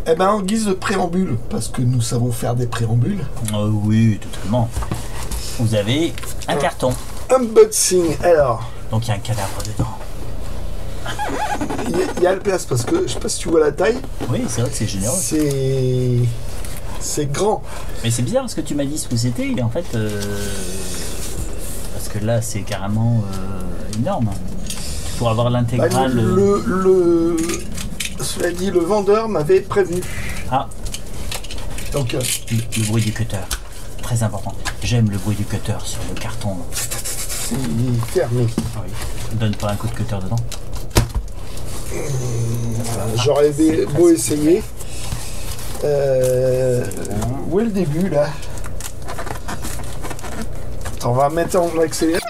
Eh ben, en guise de préambule, parce que nous savons faire des préambules. Oui, totalement. Vous avez un carton. Unboxing, alors. Donc il y a un cadavre dedans. Il y a la place, parce que je sais pas si tu vois la taille. Oui, c'est vrai que c'est généreux. C'est grand. Mais c'est bizarre parce que tu m'as dit ce que c'était et en fait... Parce que là, c'est carrément énorme. Pour avoir l'intégrale... Cela dit, le vendeur m'avait prévenu. Ah. Donc, le bruit du cutter. Très important. J'aime le bruit du cutter sur le carton. il est fermé. Oui. Donne pas un coup de cutter dedans. J'aurais beau essayer. Où est le début là? Attends, on va mettre en accéléré.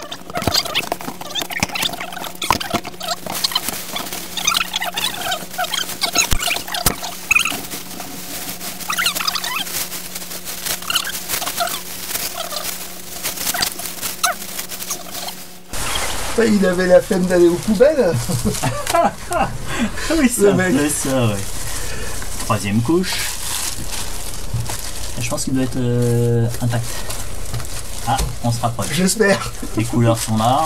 Il avait la peine d'aller aux poubelles. Oui, c'est un peu ça, ouais. Troisième couche. Je pense qu'il doit être intact. Ah, on se rapproche. J'espère. Les couleurs sont là.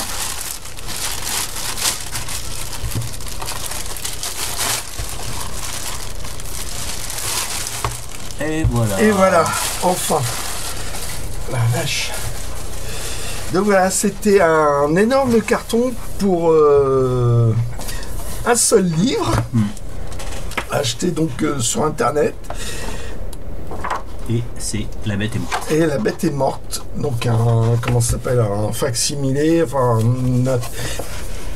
Et voilà. Et voilà, enfin. La vache. Donc voilà, c'était un énorme carton pour un seul livre, acheté donc sur internet. Et c'est La Bête est morte. Et La Bête est morte, donc comment ça s'appelle, un facsimilé, enfin une note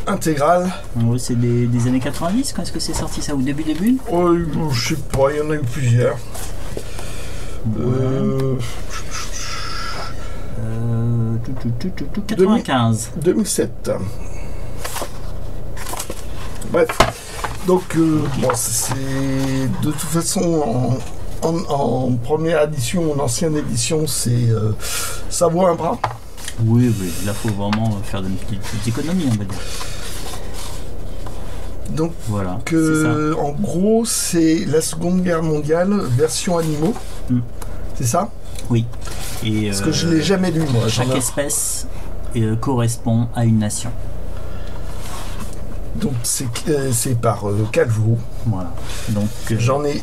intégrale. Oui, c'est des années 90, quand est-ce que c'est sorti ça, au début? Oh, je sais pas, il y en a eu plusieurs. Ouais. 95. 2007. Bref. Donc, bon, c'est de toute façon en première édition, en ancienne édition, c'est ça vaut un bras. Oui, là, il faut vraiment faire des petites économies, on va dire. Donc, voilà. En gros, c'est la Seconde Guerre mondiale, version animaux. C'est ça? Oui. Et, parce que je ne l'ai jamais lu, moi. Chaque espèce correspond à une nation. Donc c'est par Calvo. Voilà. Donc j'en ai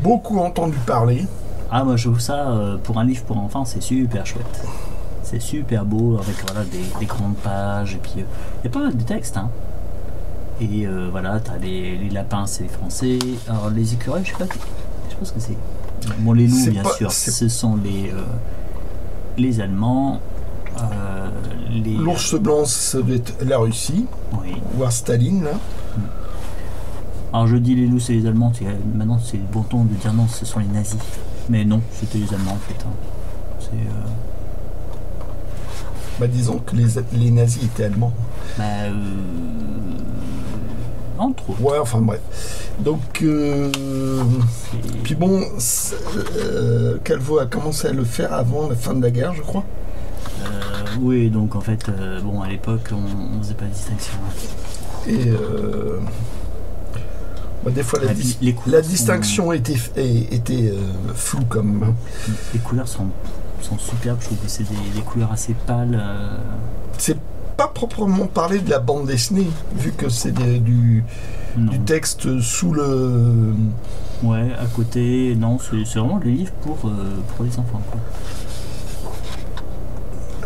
beaucoup entendu parler. Ah, moi je trouve ça pour un livre pour enfants, c'est super chouette. C'est super beau avec voilà des grandes pages et puis il y a pas mal de textes. Hein. Et voilà, t'as les lapins, c'est les Français. Alors les écureuils, je sais pas ce que c'est. Bon, les loups, bien sûr, ce sont les Allemands. L'ours blanc, ça doit être la Russie, oui. Ou à Staline, là. Alors je dis les loups, c'est les Allemands, maintenant c'est le bon ton de dire non, ce sont les nazis. Mais non, c'était les Allemands en fait. Hein. Bah disons que les nazis étaient allemands. Bah entre autres. Ouais, enfin bref. Donc, puis bon, Calvo a commencé à le faire avant la fin de la guerre, je crois. Oui, donc en fait, bon, à l'époque, on faisait pas de distinction. Et bah, des fois, la distinction était floue comme. Les couleurs sont superbes, je trouve que c'est des couleurs assez pâles. C'est pas proprement parler de la bande dessinée, vu que c'est du texte sous le. Ouais, à côté, non, c'est vraiment le livre pour les enfants, quoi.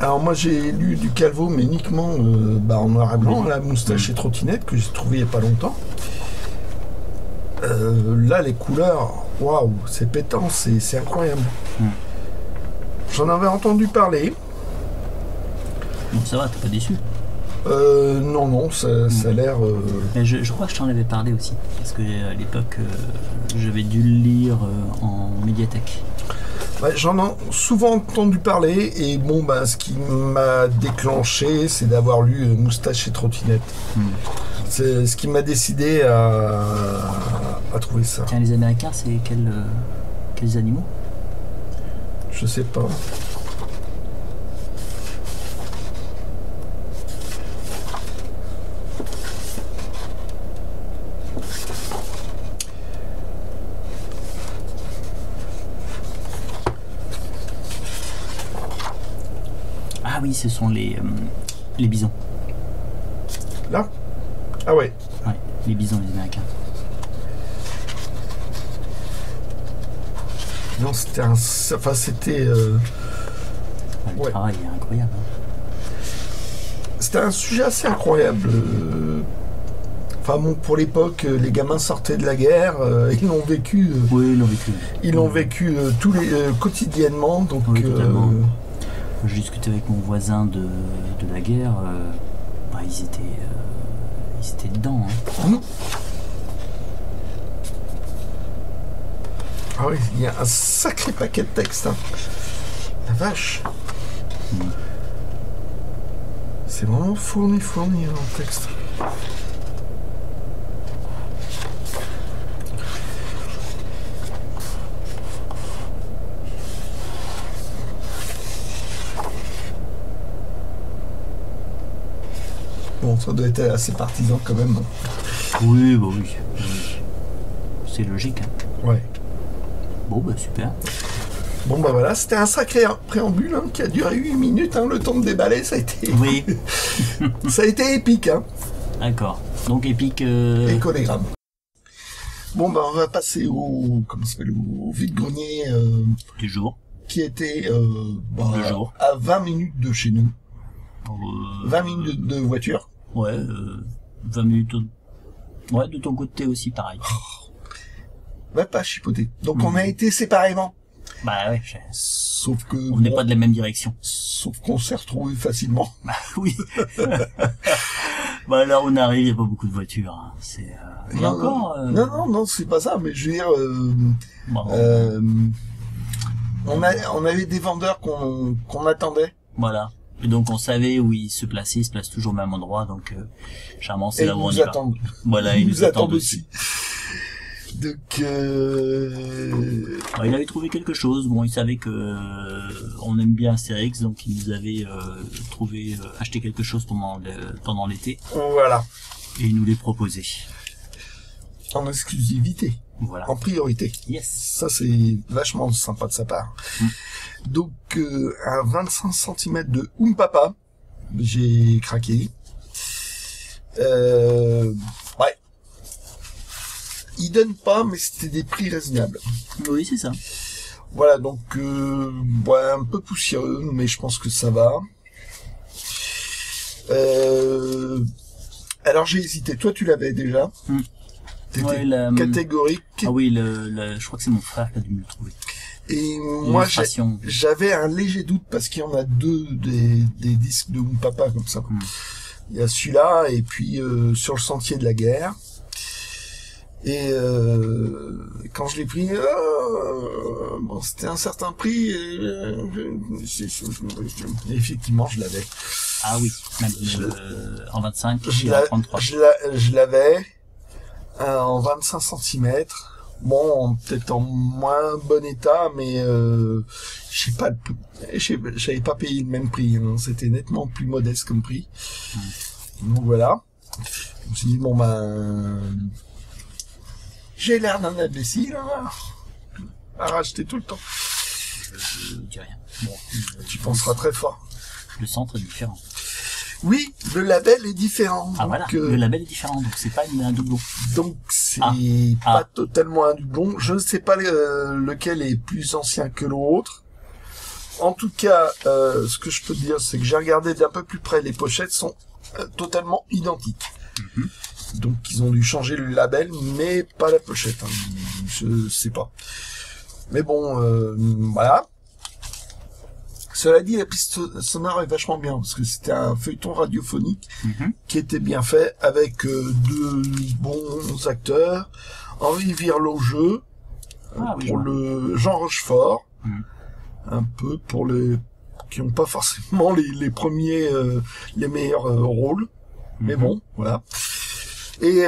Alors moi j'ai lu du Calvo, mais uniquement en noir et blanc, la moustache et trottinette, que j'ai trouvé il n'y a pas longtemps. Là les couleurs, waouh, c'est pétant, c'est incroyable. J'en avais entendu parler. Bon, ça va, t'es pas déçu? Non, ça a l'air... Mais je crois que je t'en avais parlé aussi, parce que à l'époque, j'avais dû le lire en médiathèque. Ouais, j'en ai souvent entendu parler, et bon, ce qui m'a déclenché, c'est d'avoir lu Moustache et Trottinette. C'est ce qui m'a décidé à trouver ça. Tiens, les Américains, c'est quels animaux? Je sais pas. oui, ce sont les bisons. Là? Ah ouais. Ouais, les bisons, les Américains. Non, c'était enfin, c'était... Le Ouais. travail est incroyable. Hein. C'était un sujet assez incroyable. Enfin bon, pour l'époque, les gamins sortaient de la guerre, ils l'ont vécu. Oui, ils l'ont vécu. Ils l'ont vécu quotidiennement, donc. Oui, totalement. Je discutais avec mon voisin de la guerre. Bah, ils étaient dedans. Hein. Ah oui, il y a un sacré paquet de textes. Hein. La vache. C'est vraiment fourni en texte. Bon, ça doit être assez partisan quand même. Oui, bah oui. C'est logique. Hein. Ouais. Bon, bah super. Bon, bah voilà, c'était un sacré préambule hein, qui a duré 8 minutes. Hein, le temps de déballer, ça a été, Oui, ça a été épique. Hein, d'accord. Donc épique. et collégramme. Bon, bah on va passer au vide-grenier Du jour. qui était Le jour. à 20 minutes de chez nous. 20 20 minutes de voiture. Ouais, 20 minutes. Ouais, de ton côté aussi, pareil. Va pas chipoter. Donc on a été séparément. Bah ouais, Sauf que on n'est pas de la même direction. sauf qu'on s'est retrouvés facilement. Bah oui. Bah là, on arrive, il n'y a pas beaucoup de voitures. Hein. C'est. Et Non, encore. non, c'est pas ça. Mais je veux dire, Bon, on avait des vendeurs qu'on attendait. voilà. Et donc on savait où ils se plaçaient, ils se placent toujours au même endroit, donc charmant, c'est Et là ils où on y nous va. attendent. Voilà, ils nous attendent aussi. Donc, Alors, il avait trouvé quelque chose. Bon, il savait que on aime bien Astérix, donc il nous avait acheté quelque chose pendant l'été, voilà, et il nous les proposait. en exclusivité, Voilà. en priorité. Yes. Ça, c'est vachement sympa de sa part. Donc, un 25 cm de Papa, j'ai craqué. Ouais. Ils donnent pas, mais c'était des prix raisonnables. Oui, c'est ça. Voilà, donc, ouais, un peu poussiéreux, mais je pense que ça va. Alors, j'ai hésité. Toi, tu l'avais déjà. T'étais Ouais, catégorique. Ah oui, je crois que c'est mon frère qui a dû me le trouver. Et moi, L'illustration. j'avais un léger doute parce qu'il y en a deux des disques de Papa comme ça. Il y a celui-là et puis sur le sentier de la guerre. Et quand je l'ai pris, bon, c'était un certain prix. Et, effectivement, je l'avais. Ah oui, même en 25, Je et en 33. je l'avais en 25 cm. Bon, peut-être en moins bon état, mais je sais pas, j'avais pas payé le même prix. Hein. C'était nettement plus modeste comme prix. Donc voilà. Je me suis dit bon ben, j'ai l'air d'un imbécile hein, à racheter tout le temps. Je dis rien. Bon, Tu penseras très fort. le centre est différent. Oui, le label est différent. Ah donc, voilà, le label est différent, donc c'est pas un doublon. Donc c'est Ah. pas totalement un doublon. Je ne sais pas lequel est plus ancien que l'autre. En tout cas, ce que je peux te dire, c'est que j'ai regardé d'un peu plus près, les pochettes sont totalement identiques. Donc ils ont dû changer le label, mais pas la pochette. Hein. Je sais pas. Mais bon, voilà. Cela dit, la piste sonore est vachement bien, parce que c'était un feuilleton radiophonique qui était bien fait, avec deux bons acteurs, Henri Virlot-Jeu, Ah oui, pour le Jean Rochefort, un peu pour les qui n'ont pas forcément les premiers, les meilleurs rôles, mais bon, voilà. Et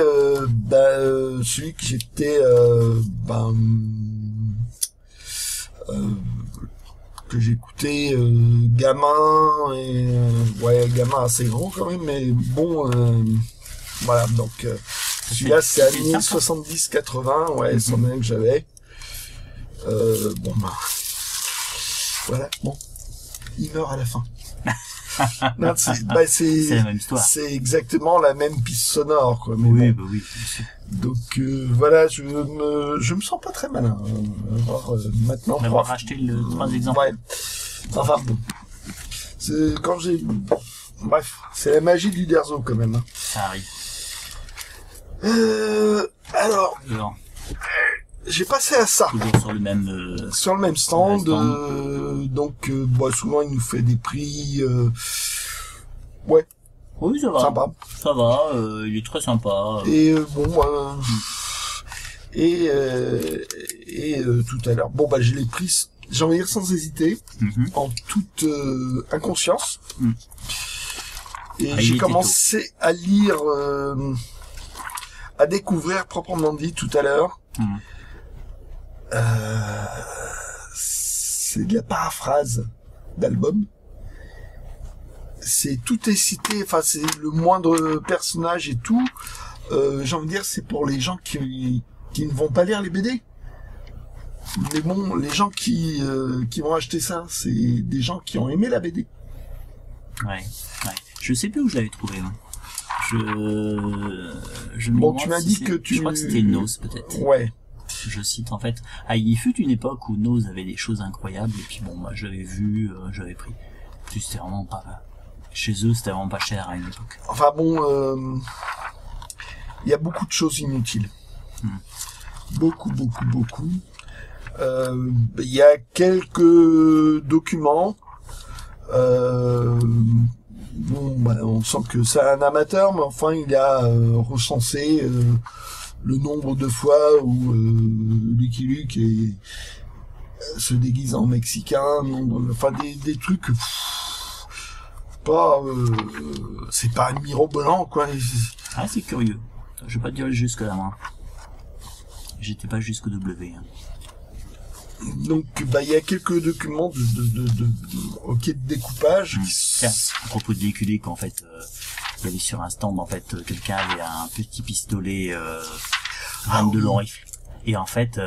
celui qui était que j'écoutais gamin et ouais, gamin assez grand quand même, mais bon, voilà. Donc celui-là c'est années 70-80, ouais, c'est le même que j'avais. Bon bah voilà, bon, il meurt à la fin. Non, C'est la même histoire. C'est exactement la même piste sonore, quoi. Mais Oui, bon. bah oui, bien sûr. Donc voilà, je me sens pas très malin. Maintenant, D'avoir racheté le 3 exemples. ouais. Enfin bon, c'est quand j'ai, bref, c'est la magie du Derzo quand même. Hein. Ça arrive. Alors, j'ai passé à ça. Toujours sur le même... Sur le même stand, donc bah, souvent il nous fait des prix, ouais, Oui, ça va. sympa. Ça va, il est très sympa. Et bon, tout à l'heure. Bon bah j'ai les pris, j'ai envie de dire sans hésiter, en toute inconscience. Et Ah, il j'ai était commencé à lire, à découvrir proprement dit tout à l'heure. C'est de la paraphrase d'album. Tout est cité, enfin c'est le moindre personnage et tout. J'ai envie de dire c'est pour les gens qui ne vont pas lire les BD. Mais bon, les gens qui vont acheter ça, c'est des gens qui ont aimé la BD. Ouais. Je sais plus où je l'avais trouvé. Moi. Je me Bon, demande tu m'as si dit c'est- que tu... Je crois que c'était Nose peut-être. Ouais. Je cite en fait. Ah, il fut une époque où Nose avait des choses incroyables et puis bon, moi j'avais vu, j'avais pris. Puis c'était vraiment pas. Chez eux, c'était vraiment pas cher à une époque. Enfin bon, il y a beaucoup de choses inutiles. Beaucoup. Il y a quelques documents. Bon, bah, on sent que c'est un amateur, mais enfin, il a recensé le nombre de fois où Lucky Luke se déguise en mexicain, enfin des trucs. Pas, c'est pas un mirobolant, quoi. Ah, c'est curieux. Je vais pas te dire jusque là, moi. J'étais pas jusqu'au W. Hein. Donc, bah, il y a quelques documents de découpage. Tiens, à propos de véhiculer, qu'en fait, il y avait sur un stand, en fait, quelqu'un avait un petit pistolet 22 long rifle. Et en fait,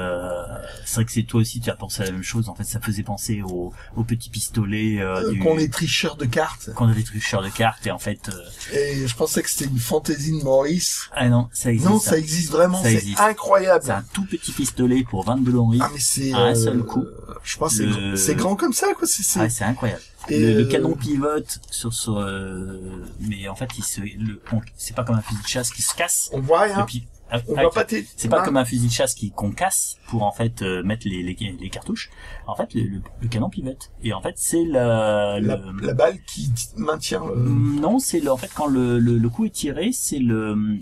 c'est vrai que c'est toi aussi, tu as pensé à la même chose. En fait, ça faisait penser au petit pistolet Qu'on les tricheurs de cartes. qu'on avait tricheur de cartes. Et en fait, Et je pensais que c'était une fantaisie de Maurice. ah non, ça existe. Non, ça existe vraiment. Ça C'est existe. incroyable. C'est un tout petit pistolet pour 22 long rifle. Ah mais c'est à un seul coup. Je pense que c'est grand comme ça, quoi. Ah, c'est incroyable. Et Le canon pivote mais en fait, c'est pas comme un fusil de chasse qui se casse. on voit rien. Et puis, On voit pas tes... c'est pas comme un fusil de chasse qu'on casse pour en fait mettre les cartouches. En fait, le canon pivote. Et en fait, c'est la balle qui maintient. Non, c'est en fait quand le coup est tiré, c'est le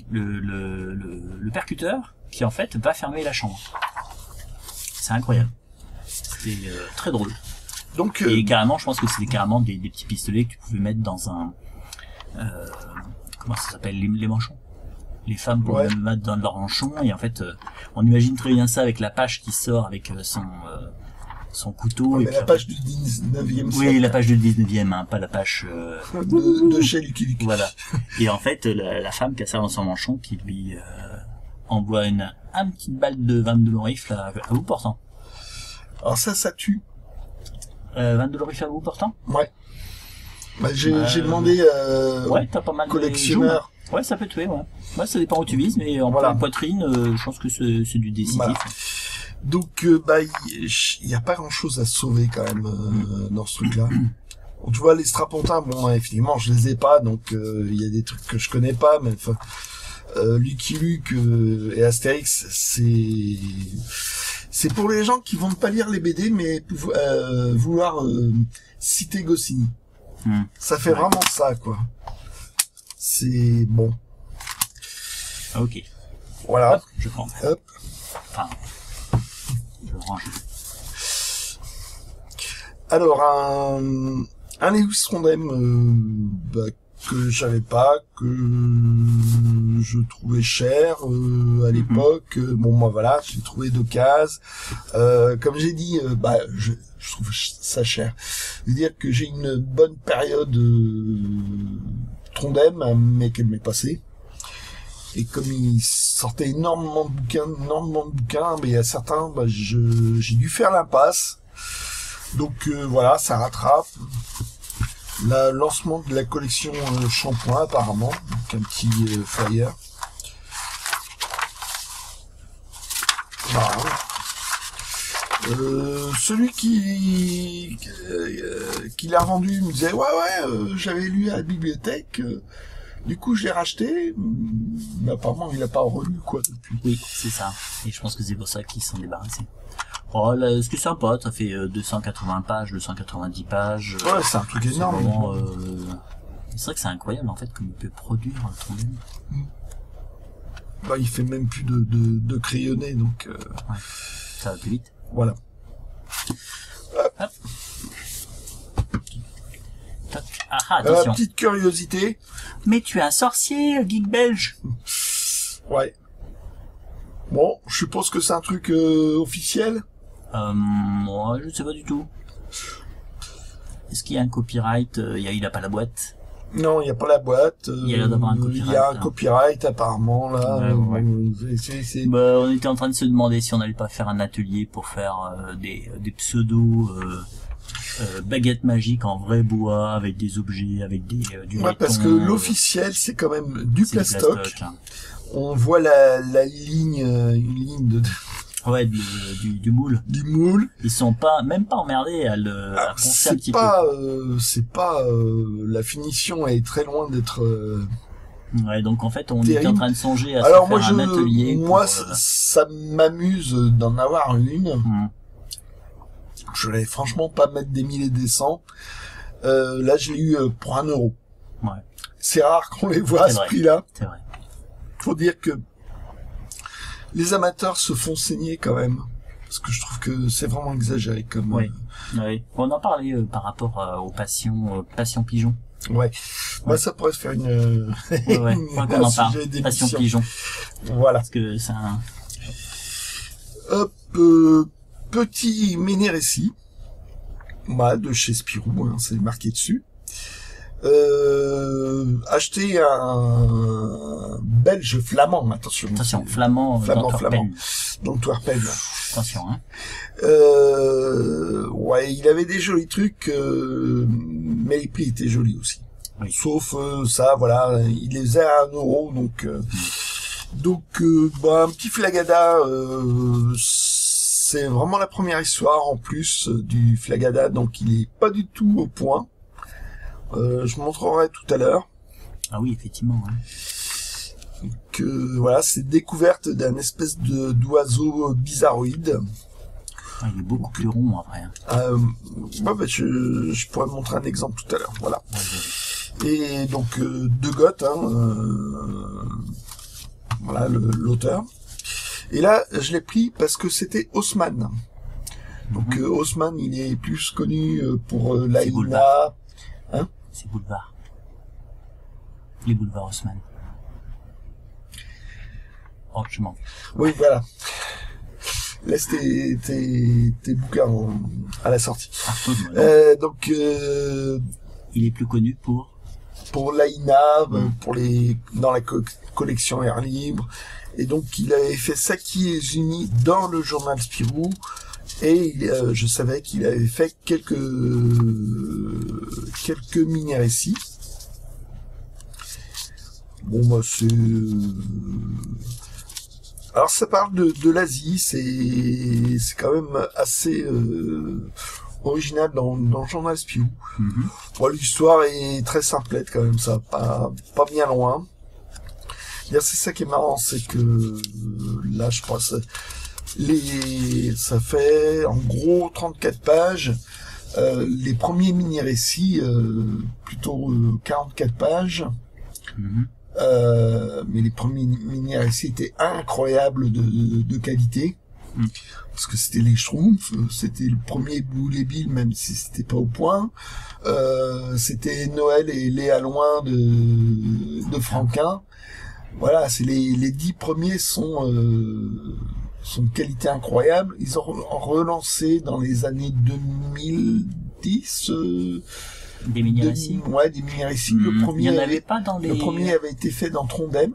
percuteur qui en fait va fermer la chambre. C'est incroyable. C'était très drôle. Donc Et carrément, je pense que c'était carrément des petits pistolets que tu pouvais mettre dans un comment ça s'appelle, les manchons. Les femmes pouvaient mettre dans leur manchon, et en fait on imagine très bien ça avec la page qui sort avec son couteau. Et mais puis, la page du 19e siècle. oui, la page du 19e, hein, pas la page de chez Lucky Luke. voilà. Et en fait la femme qui a ça dans son manchon qui lui envoie un petite balle de 22 long rifle à bout portant. Alors ça tue. 22 long rifle à bout portant. Ouais. Bah, j'ai demandé ouais, t'as pas mal collectionneur. Ouais, ça peut tuer, ouais. Ouais, ça dépend où tu vises, mais en pleine poitrine, je pense que c'est du décisif. Voilà. Donc, bah, il y a pas grand chose à sauver, quand même, dans ce truc-là. Bon, tu vois, les strapontins, bon, effectivement, je les ai pas, donc, il y a des trucs que je connais pas, mais, enfin, Lucky Luke, et Astérix, c'est pour les gens qui vont pas lire les BD, mais, vouloir, citer Goscinny. Ça fait vraiment ça, quoi. C'est bon. Ok. Voilà. Hop, je prends. Hop. Enfin, je range. Alors, un Lewis Trondheim que j'avais pas, que je trouvais cher à l'époque. Bon, moi voilà, j'ai trouvé d'occasion. Comme j'ai dit, je trouve ça cher. Je veux dire que j'ai une bonne période Trondheim, mais qu'elle m'est passée. Et comme il sortait énormément de bouquins, mais il y a certains, j'ai dû faire l'impasse. Donc voilà, ça rattrape. Le lancement de la collection shampoing apparemment, donc un petit flyer. Voilà. Celui qui l'a vendu me disait j'avais lu à la bibliothèque, du coup je l'ai racheté, mais apparemment il n'a pas relu quoi depuis. Oui, c'est ça, et je pense que c'est pour ça qu'ils s'en débarrassés. Oh là, ce qui est sympa, ça fait 280 pages, 290 pages. Ouais, c'est un truc énorme. Vraiment, c'est vrai que c'est incroyable en fait comme il peut produire Trondheim. Bah, il fait même plus de crayonné, donc Ouais, ça va plus vite. voilà. Hop. Toc. Ah, attention. Petite curiosité. Mais tu es un sorcier, geek belge. Ouais. Bon, je suppose que c'est un truc officiel. Moi, je ne sais pas du tout. Est-ce qu'il y a un copyright? Il a pas la boîte. Non, il n'y a pas la boîte. Il y a l'air d'avoir un copyright. Il y a un copyright apparemment là. Ouais. C'est... Bah, on était en train de se demander si on n'allait pas faire un atelier pour faire des pseudo baguettes magiques en vrai bois avec des objets, avec du ouais, laiton, parce que l'officiel c'est quand même du c'est plastoc. hein. On voit la ligne, une ligne Ouais, du moule. du moule. Ils sont même pas emmerdés à poncer un petit C'est pas la finition est très loin d'être. peu. Ouais, donc en fait on terrible. était en train de songer à Alors se faire un atelier. moi pour, ça m'amuse d'en avoir une. Hum. Je vais franchement pas mettre des milliers et des cents. Là je l'ai eu pour 1 euro. Ouais, C'est rare qu'on les voit à C'est ce vrai. prix-là. c'est vrai. Faut dire que les amateurs se font saigner quand même. Parce que je trouve que c'est vraiment exagéré comme... Oui. Oui. On en parlait par rapport aux passions pigeons. Ouais. Moi, Ouais. ça pourrait se faire une... Ouais. Faudrait qu'on en parle. sujet d'émission. Passion pigeon. Voilà. Parce que c'est un... Hop, petit Ménérécie. Voilà, de chez Spirou, hein, c'est marqué dessus. Acheter un belge flamand, attention. Attention, flamand, Flamand. d'Antwerpen. d'Antwerpen. Attention, hein. Ouais, il avait des jolis trucs, mais les prix étaient jolis aussi. Oui. Sauf ça, voilà, il les faisait à 1 euro, donc un petit Flagada, c'est vraiment la première histoire en plus du Flagada, donc il est pas du tout au point. Je montrerai tout à l'heure Ah oui, effectivement. Hein. que voilà, c'est découverte d'un espèce d'oiseau bizarroïde. Ah, il est beaucoup plus rond, en vrai. Hein. Je pourrais montrer un exemple tout à l'heure. Voilà. Ouais, Et donc De Goth, voilà l'auteur. Et là, je l'ai pris parce que c'était Haussmann. Donc Haussmann, il est plus connu pour l'Aïna. Boulevard. Hein? C'est Boulevard. Les boulevards Haussmann. Oh, je m'en vais. Oui, voilà. Laisse tes bouquins à la sortie. Ah, non. Donc Il est plus connu pour l'Aïna, dans la collection Air Libre. Et donc, il avait fait Saki et Zuni dans le journal Spirou. Et je savais qu'il avait fait quelques mini-récits. Bon, bah, c'est... Alors, ça parle de l'Asie. C'est quand même assez original dans le journal Spirou. Bon, l'histoire est très simplette quand même, ça pas bien loin. C'est ça qui est marrant, c'est que là, je pense, ça fait en gros 34 pages. Les premiers mini-récits, plutôt 44 pages. Mais les premiers mini-récits étaient incroyables de qualité. Parce que c'était les Schtroumpfs, c'était le premier Boule et Bill, même si c'était pas au point. C'était Noël et Léa Loin de Franquin. Voilà, c'est les 10 premiers sont de qualité incroyable. Ils ont relancé dans les années 2010 des mini-récits. Ouais, des mini-récits. Le premier, il n'y en avait pas dans les... Le premier avait été fait dans Trondheim,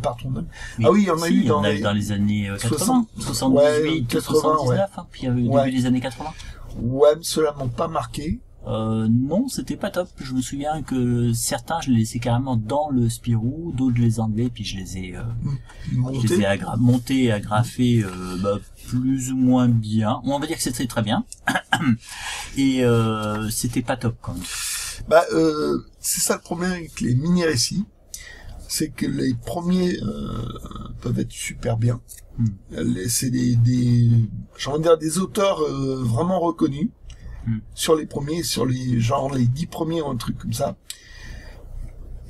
par Trondheim. Oui. Ah oui, il y en a eu dans les années 80, 78, 80, 79, hein, puis il y a eu au début des années 80. Ouais, mais ceux-là m'ont pas marqué. Non, c'était pas top. Je me souviens que certains, je les laissais carrément dans le Spirou, d'autres je les enlevais, puis je les ai montés et agrafés plus ou moins bien. On va dire que c'était très bien. Et c'était pas top quand même. C'est ça le problème avec les mini-récits, c'est que les premiers peuvent être super bien. C'est j'ai envie de dire des auteurs vraiment reconnus. Sur les premiers, sur les 10 premiers ou un truc comme ça.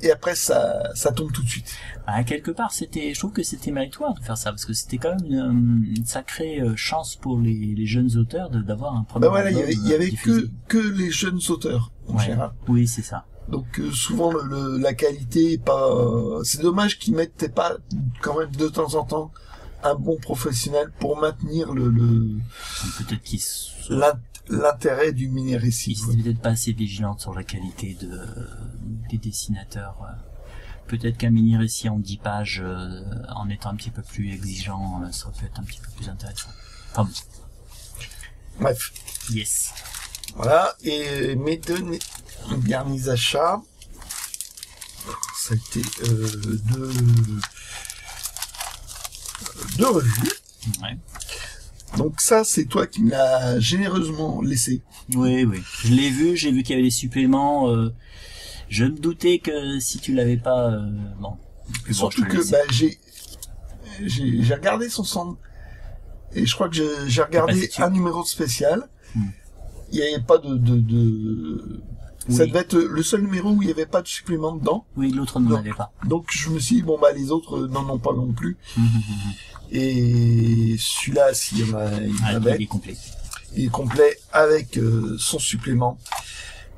Et après, ça tombe tout de suite. Quelque part, je trouve que c'était méritoire de faire ça, parce que c'était quand même une sacrée chance pour les jeunes auteurs d'avoir un premier album. Il y avait que les jeunes auteurs, en général. Oui, c'est ça. Donc, souvent, la qualité est pas, c'est dommage qu'ils mettaient pas, quand même, de temps en temps, un bon professionnel pour maintenir peut-être l'intérêt du mini-récit. Ils étaient peut-être pas assez vigilants sur la qualité des dessinateurs. Peut-être qu'un mini-récit en 10 pages, en étant un petit peu plus exigeant, ça aurait pu être un petit peu plus intéressant. Enfin bon. Bref. Yes. Voilà. Et mes deux derniers achats, ça a été deux revues. Ouais. Donc ça, c'est toi qui me l'as généreusement laissé. Oui. Je l'ai vu, j'ai vu qu'il y avait des suppléments. Je me doutais que si tu l'avais pas, bon. Surtout que j'ai regardé son centre et je crois que j'ai regardé un numéro spécial. Il n'y avait pas ça devait être le seul numéro où il n'y avait pas de supplément dedans. Oui, l'autre n'en avait pas. Donc je me suis dit, les autres n'en ont pas non plus. Et celui-là, s'il y en avait. Il est complet. Il est complet avec son supplément,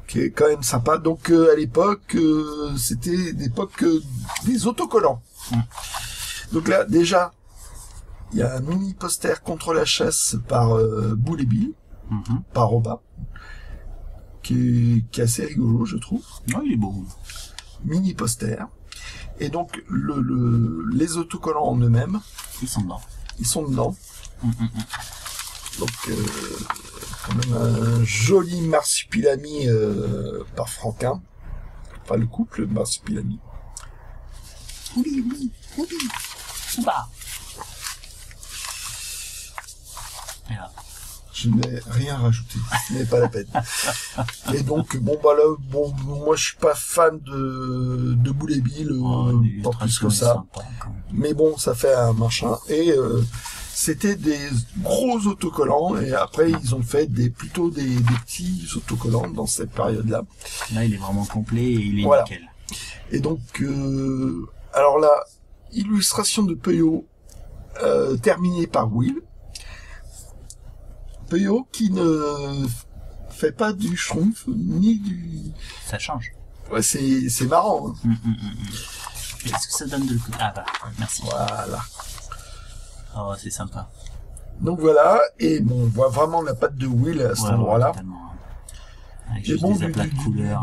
qui est quand même sympa. Donc à l'époque, c'était l'époque des autocollants. Donc là, déjà, il y a un mini poster contre la chasse par Boule et Bill, par Robin, qui est assez rigolo, je trouve. Oh, il est beau. Mini poster. Et donc, les autocollants en eux-mêmes. Ils sont dedans. Donc, quand même un joli marsupilami par Franquin. Enfin, le couple marsupilami. Oui. Bah. Voilà. Je n'ai rien rajouté, ce n'est pas la peine. Et donc, moi je suis pas fan de Boule et Bill, pas plus que ça. Mais bon, ça fait un machin. Et c'était des gros autocollants, et après ils ont fait plutôt des petits autocollants dans cette période-là. Là, il est vraiment complet et il est nickel. Et donc, alors là, illustration de Peyo, terminée par Will. Peyo qui ne fait pas du schtroumpf ni du... Ça change. Ouais, c'est marrant. Hein. Est-ce que ça donne de le coup? Ah bah, merci. Voilà. Oh, c'est sympa. Donc voilà, et bon, on voit vraiment la patte de Will à cet endroit-là. Avec juste des aplats de couleurs.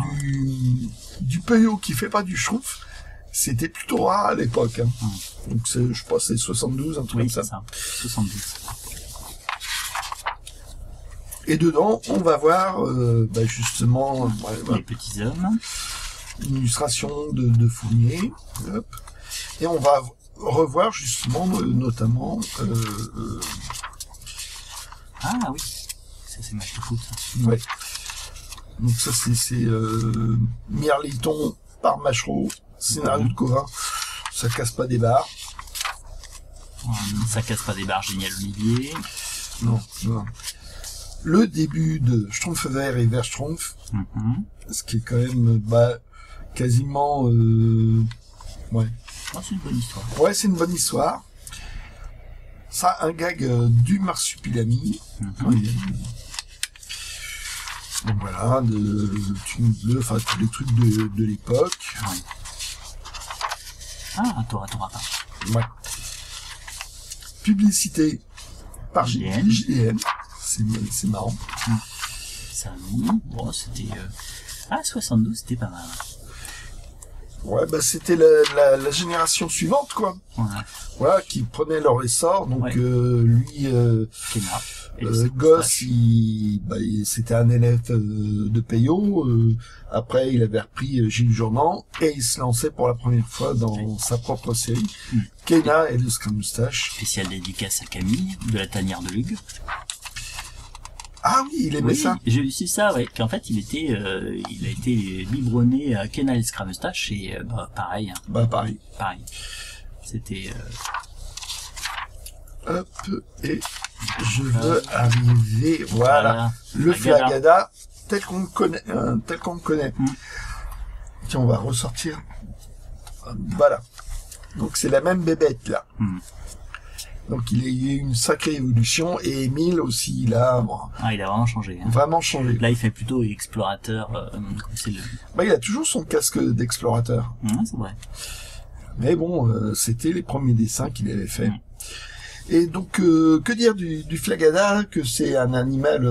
Du Peyo qui fait pas du schtroumpf, c'était plutôt rare à l'époque. Hein. Donc je sais pas, c'est 72, un truc comme ça. Oui, c'est ça. 72. Et dedans, on va voir justement les petits hommes. Une illustration de Fournier. Hop. Et on va revoir justement notamment... Ah oui, ça c'est match de foot. Ouais. Donc ça c'est Mirliton par Machereau, scénario de Covin. Ça casse pas des barres. Ça casse pas des barres, génial Olivier. Non. Le début de Schtroumpf vert et vert Schtroumpf, ce qui est quand même quasiment ouais. Oh, c'est une bonne histoire. Ouais, c'est une bonne histoire. Ça, un gag du marsupilami. Donc voilà, bleu, enfin tous les trucs de l'époque. Ouais. Ah, Tora pas. Ouais. Publicité par JDM. C'est marrant. Ça, bon, c'était... 72, c'était pas mal. Ouais, bah c'était la génération suivante, quoi. Ouais. Voilà, qui prenait leur essor. Donc Ouais. lui, Kenna. Et le gosse, c'était un élève de Peyo. Après, il avait repris Gilles Jourdan et il se lançait pour la première fois dans sa propre série. Kenna et le Scrum Moustache. Spéciale dédicace à Camille de la tanière de Lugue. Ah oui, il aimait ça. J'ai eu ça, ouais. Qu'en fait, il a été biberonné à Kenna et le Scrum Moustache et pareil. Hein. Bah pareil. Pareil. C'était. Hop, et je veux arriver, voilà, le Flagada. Flagada, tel qu'on le connaît, Tiens, on va ressortir, voilà, donc c'est la même bébête, là, donc il y a eu une sacrée évolution, et Émile aussi, là, bon, il a vraiment changé. Hein. Vraiment changé. Là, il fait plutôt explorateur, c'est le... Bah, il a toujours son casque d'explorateur, c'est vrai. mais bon, c'était les premiers dessins qu'il avait fait. Et donc, que dire du Flagada, que c'est un animal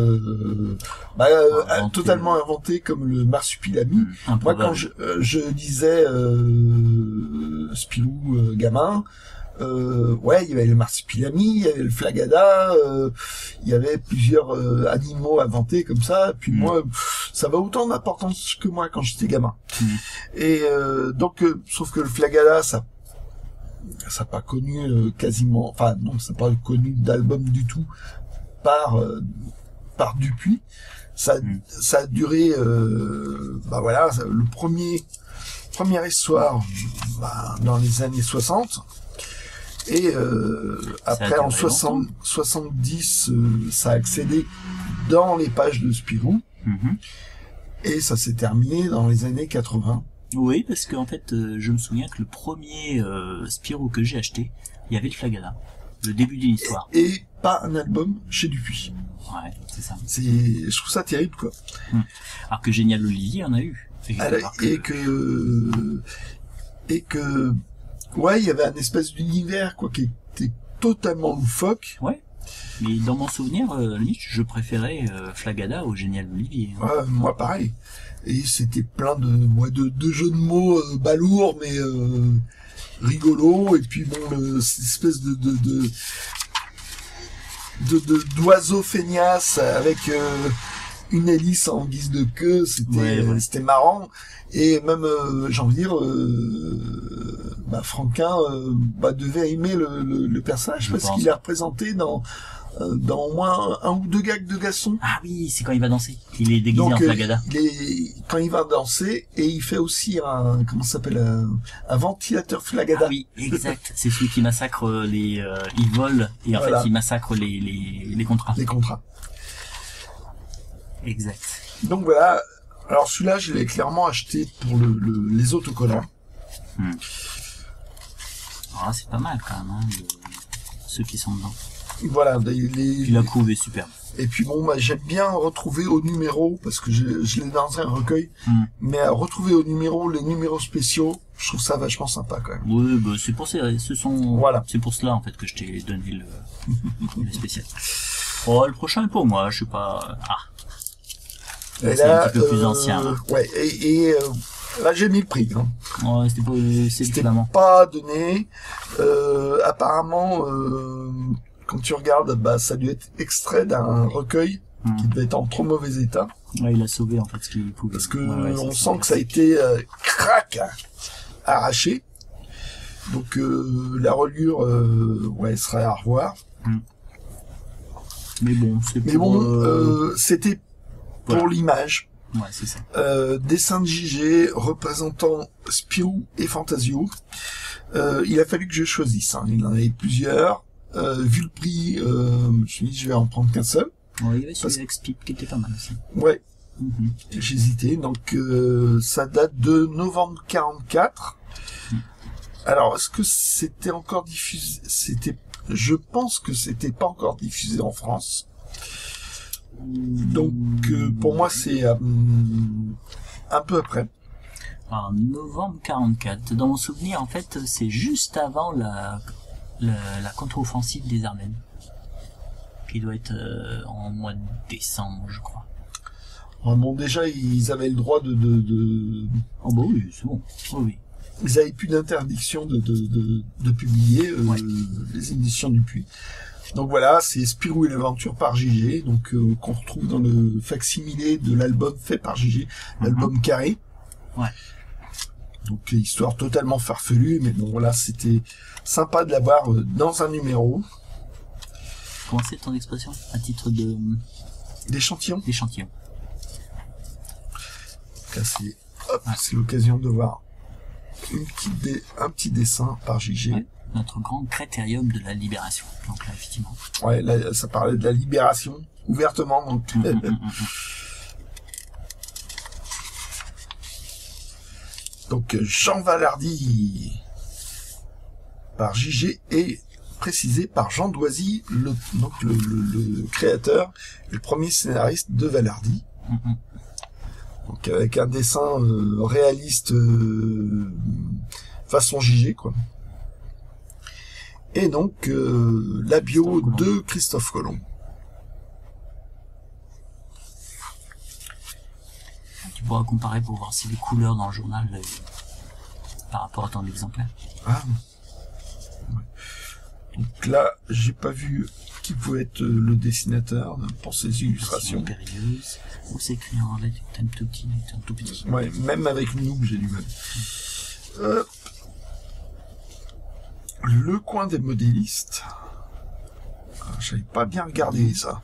totalement inventé comme le marsupilami. Moi, quand je disais Spirou gamin, il y avait le marsupilami, il y avait le Flagada, il y avait plusieurs animaux inventés comme ça. Puis moi, ça va autant d'importance que moi quand j'étais gamin. Et donc, sauf que le Flagada, ça n'a pas connu quasiment, enfin non, ça n'a pas connu d'album du tout par Dupuis. Ça a duré, le première histoire dans les années 60. Et après en 70, ça a accédé dans les pages de Spirou. Et ça s'est terminé dans les années 80. Oui, parce qu'en fait, je me souviens que le premier Spirou que j'ai acheté, il y avait le Flagada, le début d'une histoire. Et pas un album chez Dupuis. Ouais, c'est ça. Je trouve ça terrible, quoi. Alors que Génial Olivier en a eu. Et que, ouais, il y avait un espèce d'univers, quoi, qui était totalement loufoque. Ouais. Mais dans mon souvenir, je préférais Flagada au Génial Olivier. Hein. Ouais, moi pareil. Et c'était plein de jeux de mots balourds, mais rigolos. Et puis bon, cette espèce d'oiseau feignasse avec une hélice en guise de queue, c'était marrant. Et même, j'ai envie de dire, Franquin devait aimer le personnage parce qu'il est représenté dans au moins un ou deux gags de Gaston. Ah oui, c'est quand il va danser. Il est déguisé en Flagada. Quand il va danser, et il fait aussi un ventilateur Flagada. Ah oui, exact. C'est celui qui massacre il vole, et en fait, il massacre les contrats. Les contrats. Exact. Donc voilà. Alors celui-là, je l'ai clairement acheté pour les autocollants. Ah, c'est pas mal quand même, hein, ceux qui sont dedans. Voilà. Puis la couve est superbe. Et puis bon, j'aime bien retrouver au numéro, parce que je l'ai dans un recueil, mais à retrouver au numéro les numéros spéciaux, je trouve ça vachement sympa quand même. Oui, c'est pour c'est pour cela en fait que je t'ai donné le spécial. Oh, le prochain est pour moi, je sais pas. Là, c'est un petit peu plus ancien. Hein. Ouais, et là j'ai mis le prix. Hein. Ouais, c'était pas donné. Apparemment, quand tu regardes, ça a dû être extrait d'un recueil qui devait être en trop mauvais état. Ouais, il a sauvé en fait ce qu'il pouvait. Parce que on sent que ça a été arraché. Donc la reliure, serait à revoir. Mais bon, c'était pour l'image. Ouais, c'est ça. Dessin de JG représentant Spirou et Fantasio. Il a fallu que je choisisse. Hein. Il en avait plusieurs. Vu le prix, je me suis dit je vais en prendre qu'un seul. Ouais, il y avait celui avec Spip qui était pas mal aussi. Ouais. J'hésitais. Donc ça date de novembre 44. Alors est-ce que c'était encore diffusé? Je pense que c'était pas encore diffusé en France. Donc pour moi c'est un peu après. En novembre 44. Dans mon souvenir, en fait, c'est juste avant la contre-offensive des Ardennes, qui doit être en mois de décembre, je crois. Bon, déjà ils avaient le droit de... Oh bah oui, c'est bon. Oh oui. ils avaient plus d'interdiction de publier les éditions du Puy. Donc voilà, c'est Spirou et l'aventure par JG, donc qu'on retrouve dans le facsimilé de l'album fait par JG, l'album carré. Ouais. Donc histoire totalement farfelue, mais bon voilà, c'était sympa de l'avoir dans un numéro. Comment c'est ton expression à titre d'échantillon. D'échantillon. Là, c'est l'occasion de voir un petit dessin par JG. Ouais, notre grand critérium de la libération. Donc là, effectivement. Ouais, là, ça parlait de la libération, ouvertement. Donc... Donc, Jean Valardi par JG et précisé par Jean Doisy, le créateur et le premier scénariste de Valardi. Donc avec un dessin réaliste façon JG, quoi. Et donc la bio de Christophe Colomb. Tu pourras comparer pour voir si les couleurs dans le journal par rapport à ton exemplaire. Ah. Ouais. Donc là, j'ai pas vu qui pouvait être le dessinateur pour ces illustrations. Périlleuse, ou c'est écrit en lettres un tout petit. Ouais, même avec nous, j'ai du mal. Le coin des modélistes. J'avais pas bien regardé ça.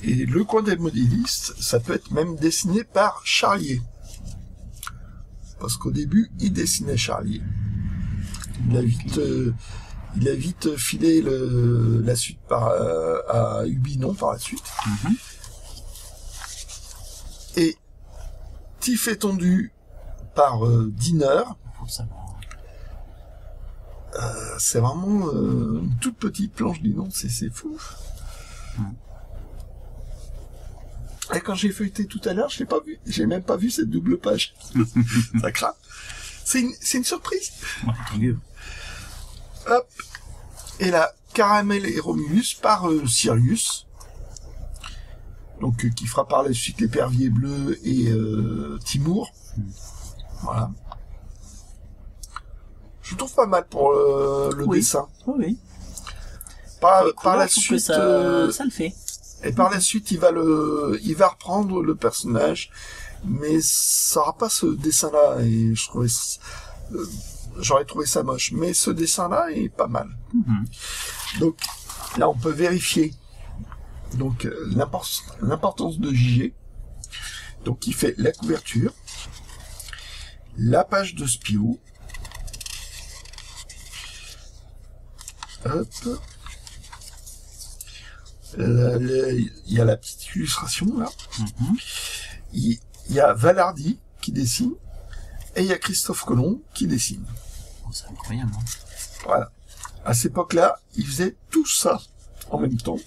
Et le coin des modélistes, ça peut être même dessiné par Charlier. Parce qu'au début, il dessinait Charlier. Il a vite filé la suite à Ubinon par la suite. Et Tif est tondu par Diner. C'est vraiment une toute petite planche du nom, c'est fou. Et quand j'ai feuilleté tout à l'heure, je l'ai pas vu. J'ai même pas vu cette double page. Ça craint. C'est une surprise. Ouais, tant mieux. Hop. Et là, Caramel et Romulus par Sirius. Donc, qui fera par la suite l'épervier bleu et Timour. Voilà. Je trouve pas mal pour le dessin. Oui. Par la suite, ça le fait. Et par la suite, il va reprendre le personnage, mais ça aura pas ce dessin-là. Et j'aurais trouvé ça moche, mais ce dessin-là est pas mal. Donc là, on peut vérifier. Donc l'importance de JG. Donc il fait la couverture, la page de Spirou. Hop. Il y a la petite illustration là. Il y a Valardi qui dessine et il y a Christophe Colomb qui dessine. Oh, c'est incroyable. Hein. Voilà. À cette époque-là, il faisait tout ça en même temps.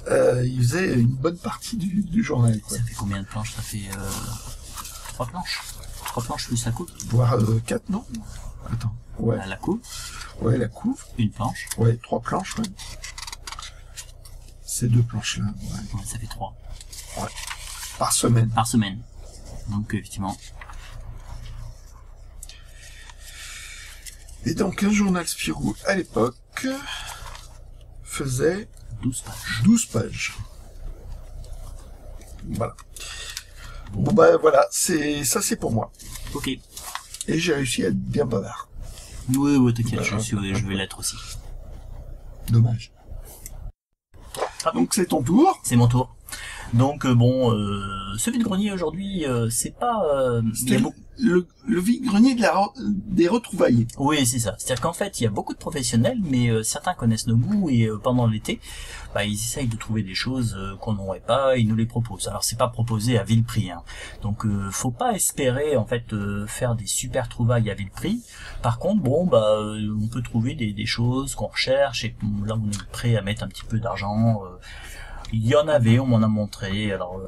Il faisait une bonne partie du journal. Quoi. Ça fait combien de planches? Ça fait 3 planches. 3 planches plus la couve. Voire 4, non? Attends. Ouais. La couve. Ouais, la couve. Une planche. Ouais, 3 planches, ouais. Ces 2 planches-là, ouais. Ça fait 3. Ouais. Par semaine. Par semaine. Donc, effectivement. Et donc, un journal Spirou, à l'époque, faisait 12 pages. 12 pages. Voilà. Bon, bah, voilà. Ça, c'est pour moi. Ok. Et j'ai réussi à être bien bavard. Oui, t'inquiète, je vais l'être aussi. Dommage. Donc c'est ton tour. C'est mon tour. Donc ce vide-grenier aujourd'hui, c'est pas... le vide-grenier des retrouvailles. Oui, c'est ça. C'est-à-dire qu'en fait, il y a beaucoup de professionnels, mais certains connaissent nos goûts et pendant l'été, ils essayent de trouver des choses qu'on n'aurait pas et ils nous les proposent. Alors c'est pas proposé à vil prix, hein. Donc faut pas espérer en fait faire des super trouvailles à vil prix. Par contre, on peut trouver des choses qu'on recherche et là on est prêt à mettre un petit peu d'argent. Il y en avait, on m'en a montré. Alors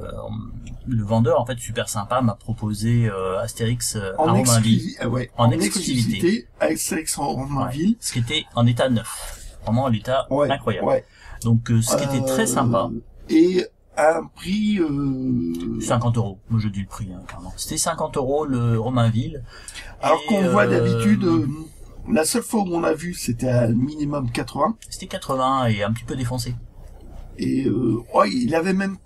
le vendeur en fait super sympa m'a proposé Astérix à Romainville en exclusivité. Astérix en Romainville, ce qui était en état neuf, vraiment à l'état incroyable. Ouais. Donc ce qui était très sympa. Et à un prix... 50 €. Moi, je dis le prix, hein, carrément. C'était 50 € le Romainville. Alors Et, qu'on voit d'habitude, la seule fois où on a vu, c'était à minimum 80. C'était 80 et un petit peu défoncé. Et il avait même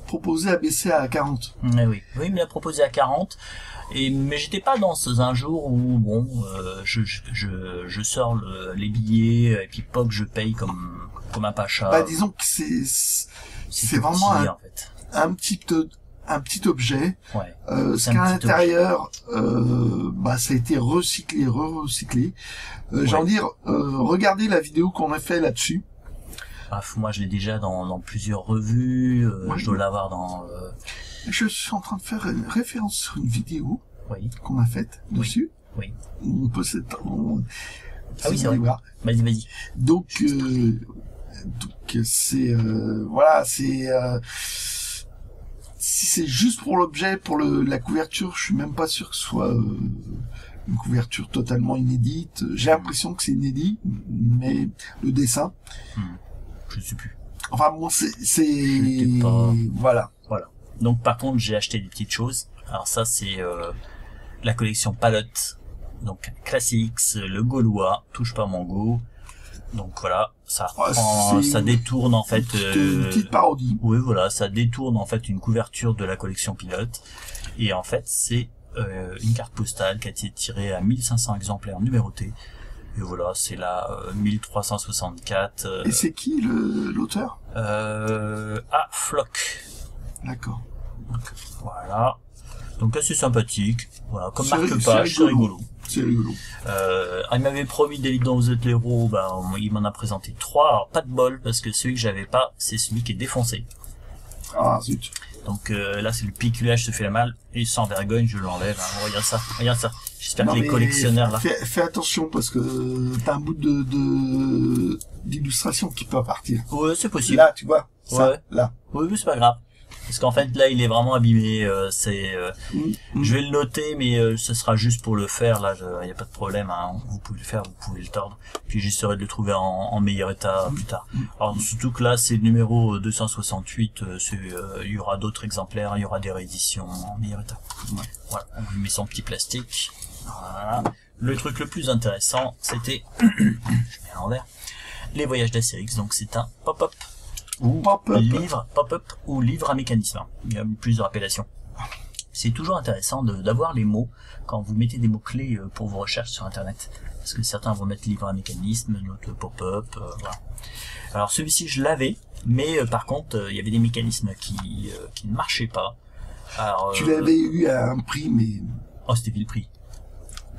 proposé à baisser à 40. Oui, il me l'a proposé à 40. Mais j'étais pas dans un jour où bon, je sors les billets et puis POC je paye comme un pacha. Bah disons que c'est vraiment petit, en fait. un petit objet. Ouais. Ce qu'à l'intérieur, ça a été recyclé, recyclé. J'ai envie de dire, regardez la vidéo qu'on a fait là-dessus. Moi, je l'ai déjà dans plusieurs revues. Je dois l'avoir dans. Je suis en train de faire une référence sur une vidéo qu'on a faite dessus. Oui. On peut Ah oui, c'est vrai. Vas-y. Donc c'est voilà, c'est si c'est juste pour l'objet, pour la couverture, je suis même pas sûr que ce soit une couverture totalement inédite. J'ai l'impression que c'est inédit, mais le dessin, je ne sais plus. Enfin bon, c'est pas... voilà. Donc par contre, j'ai acheté des petites choses. Alors ça, c'est la collection Palotte. Donc Classics, le Gaulois, touche pas mon go. Donc voilà, ça détourne en fait une petite parodie. Oui, voilà, ça détourne en fait une couverture de la collection Pilote. Et en fait, c'est une carte postale qui a été tirée à 1500 exemplaires numérotés. Et voilà, c'est la 1364. Et c'est qui l'auteur? Flock. D'accord. Voilà. Donc assez sympathique. Voilà, comme marque-page, c'est rigolo. C'est rigolo. Il m'avait promis des livres dont vous êtes l'héros, il m'en a présenté 3. Alors pas de bol, parce que celui que j'avais pas, c'est celui qui est défoncé. Ah zut. Donc là, c'est le piculage se fait la malle, et sans vergogne, je l'enlève. Hein. Regarde ça. J'espère que les collectionneurs là. Fais attention parce que t'as un bout d'illustration qui peut partir. Ouais, c'est possible. Là, tu vois. Ça, là. Oui, c'est pas grave. Parce qu'en fait, là, il est vraiment abîmé. Je vais le noter, mais ce sera juste pour le faire. Là, il n'y a pas de problème. Hein. Vous pouvez le faire, vous pouvez le tordre. Puis j'essaierai de le trouver en meilleur état plus tard. Alors, surtout que là, c'est le numéro 268. Il y aura d'autres exemplaires. Il y aura des rééditions en meilleur état. Voilà, on lui met son petit plastique. Voilà. Le truc le plus intéressant, c'était... je mets à l'envers. Les voyages d'Astérix. Donc, c'est un pop-up. Ou livre pop-up ou livre à mécanisme. Il y a plusieurs appellations. C'est toujours intéressant d'avoir les mots quand vous mettez des mots-clés pour vos recherches sur Internet. Parce que certains vont mettre livre à mécanisme, d'autres pop-up, voilà. Alors celui-ci je l'avais, mais par contre il y avait des mécanismes qui ne marchaient pas. Alors, tu l'avais eu à un prix, mais... Oh, c'était vil prix.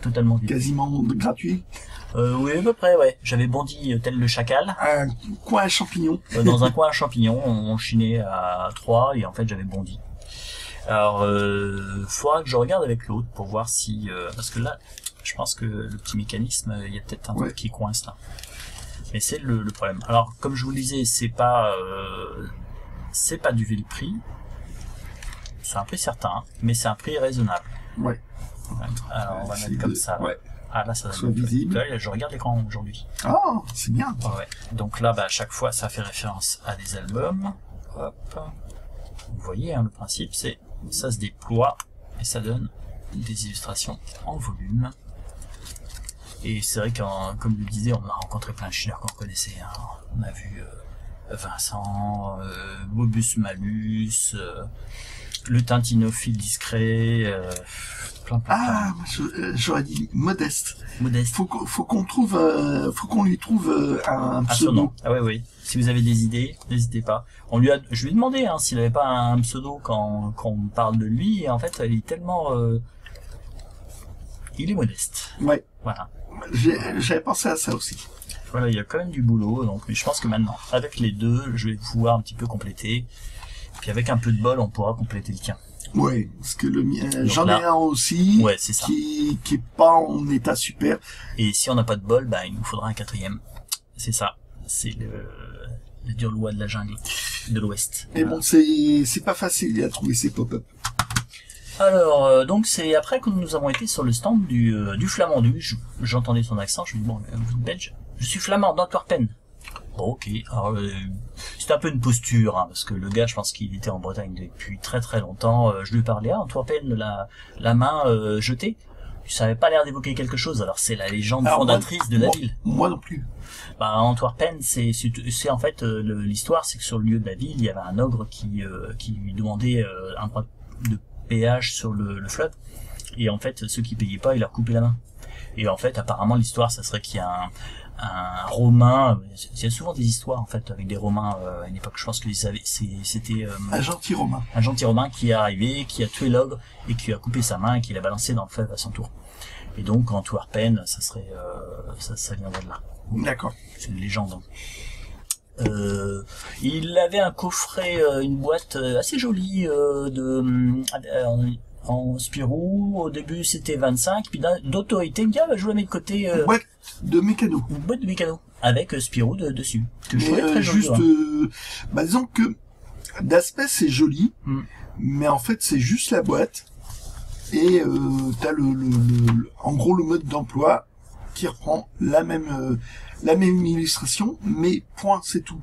Totalement vil. Quasiment gratuit. Oui, à peu près, ouais. J'avais bondi tel le chacal. Un coin à champignons. Dans un coin à champignons, on chinait à 3 et en fait j'avais bondi. Alors, faudra que je regarde avec l'autre pour voir si... parce que là, je pense que le petit mécanisme, il y a peut-être un truc qui coince là. Mais c'est le problème. Alors, comme je vous le disais, c'est pas du vil prix. C'est un prix certain, mais c'est un prix raisonnable. Ouais. Alors, on va mettre comme ça. Ouais. Ah là, ça soit visible. Là, je regarde l'écran aujourd'hui. Ah, c'est bien. Ouais. Donc là, à chaque fois, ça fait référence à des albums. Hop. Vous voyez, hein, le principe, c'est ça se déploie et ça donne des illustrations en volume. Et c'est vrai que, comme je le disais, on a rencontré plein de chineurs qu'on connaissait. Hein. On a vu Vincent, Bobus Malus, le Tintinophile discret. Plein. J'aurais dit Modeste. Modeste. Faut qu'on trouve, faut qu'on lui trouve un pseudo. Ah oui. Si vous avez des idées, n'hésitez pas. Je lui ai demandé hein, s'il n'avait pas un pseudo quand on parle de lui. Et en fait, il est tellement, il est modeste. Ouais. Voilà. J'avais pensé à ça aussi. Voilà, il y a quand même du boulot. Donc, je pense que maintenant, avec les deux, je vais pouvoir un petit peu compléter. Puis avec un peu de bol, on pourra compléter le tien. Ouais, parce que le mien, j'en ai un aussi, c'est ça. qui est pas en état super. Et si on n'a pas de bol, il nous faudra un 4e. C'est ça. C'est la dure loi de la jungle, de l'Ouest. Mais bon, c'est pas facile à trouver ces pop-up. Alors, donc c'est après que nous avons été sur le stand du Flamandu. J'entendais son accent, je me dis bon, vous êtes belge. Je suis flamand d'Antwerpen. Bon, ok. Alors, c'était un peu une posture, hein, parce que le gars, je pense qu'il était en Bretagne depuis très très longtemps. Je lui parlais, Antwerpen, la main jetée. Ça avait pas l'air d'évoquer quelque chose. Alors, c'est la légende fondatrice de la ville. Moi non plus. Bah, Antwerpen, c'est en fait l'histoire, c'est que sur le lieu de la ville, il y avait un ogre qui lui demandait un droit de péage sur le fleuve. Et en fait, ceux qui payaient pas, il leur coupait la main. Et en fait, apparemment, l'histoire, ça serait qu'il y a un Romain, il y a souvent des histoires en fait avec des Romains à une époque, je pense que c'était un gentil Romain qui est arrivé, qui a tué l'ogre et qui a coupé sa main et qui l'a balancé dans le fleuve à son tour. Et donc Antwerpen, ça serait ça viendrait de là. D'accord. C'est une légende. Il avait un coffret, une boîte assez jolie en Spirou. Au début c'était 25, puis d'autorité il me dit je vous la mets de côté. Boîte de mécano. Une boîte de mécano avec Spirou dessus. Que je trouvais très joli. Juste, disons que d'aspect c'est joli, mais en fait c'est juste la boîte et t'as en gros le mode d'emploi qui reprend la même illustration, mais point, c'est tout.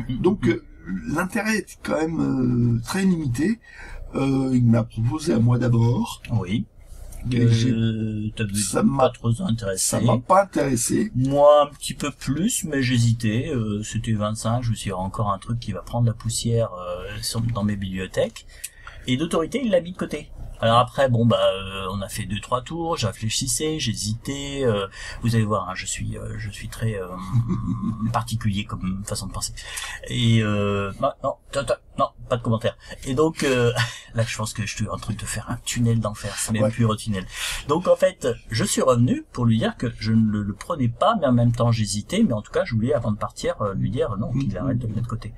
Donc l'intérêt est quand même très limité. Il m'a proposé à moi d'abord. Oui. Ça m'a pas trop intéressé. Ça m'a pas intéressé. Moi, un petit peu plus, mais j'hésitais. C'était 25. Je me suis dit, encore un truc qui va prendre la poussière dans mes bibliothèques. Et d'autorité, il l'a mis de côté. Alors après, on a fait 2-3 tours, j'ai réfléchissé, j'hésitais. Vous allez voir, je suis très particulier comme façon de penser. Et non, pas de commentaire. Et donc là, je pense que je suis en train de faire un tunnel d'enfer. C'est même plus un tunnel. Donc en fait, je suis revenu pour lui dire que je ne le prenais pas, mais en même temps j'hésitais. Mais en tout cas, je voulais avant de partir lui dire non, qu'il arrête de le mettre de côté.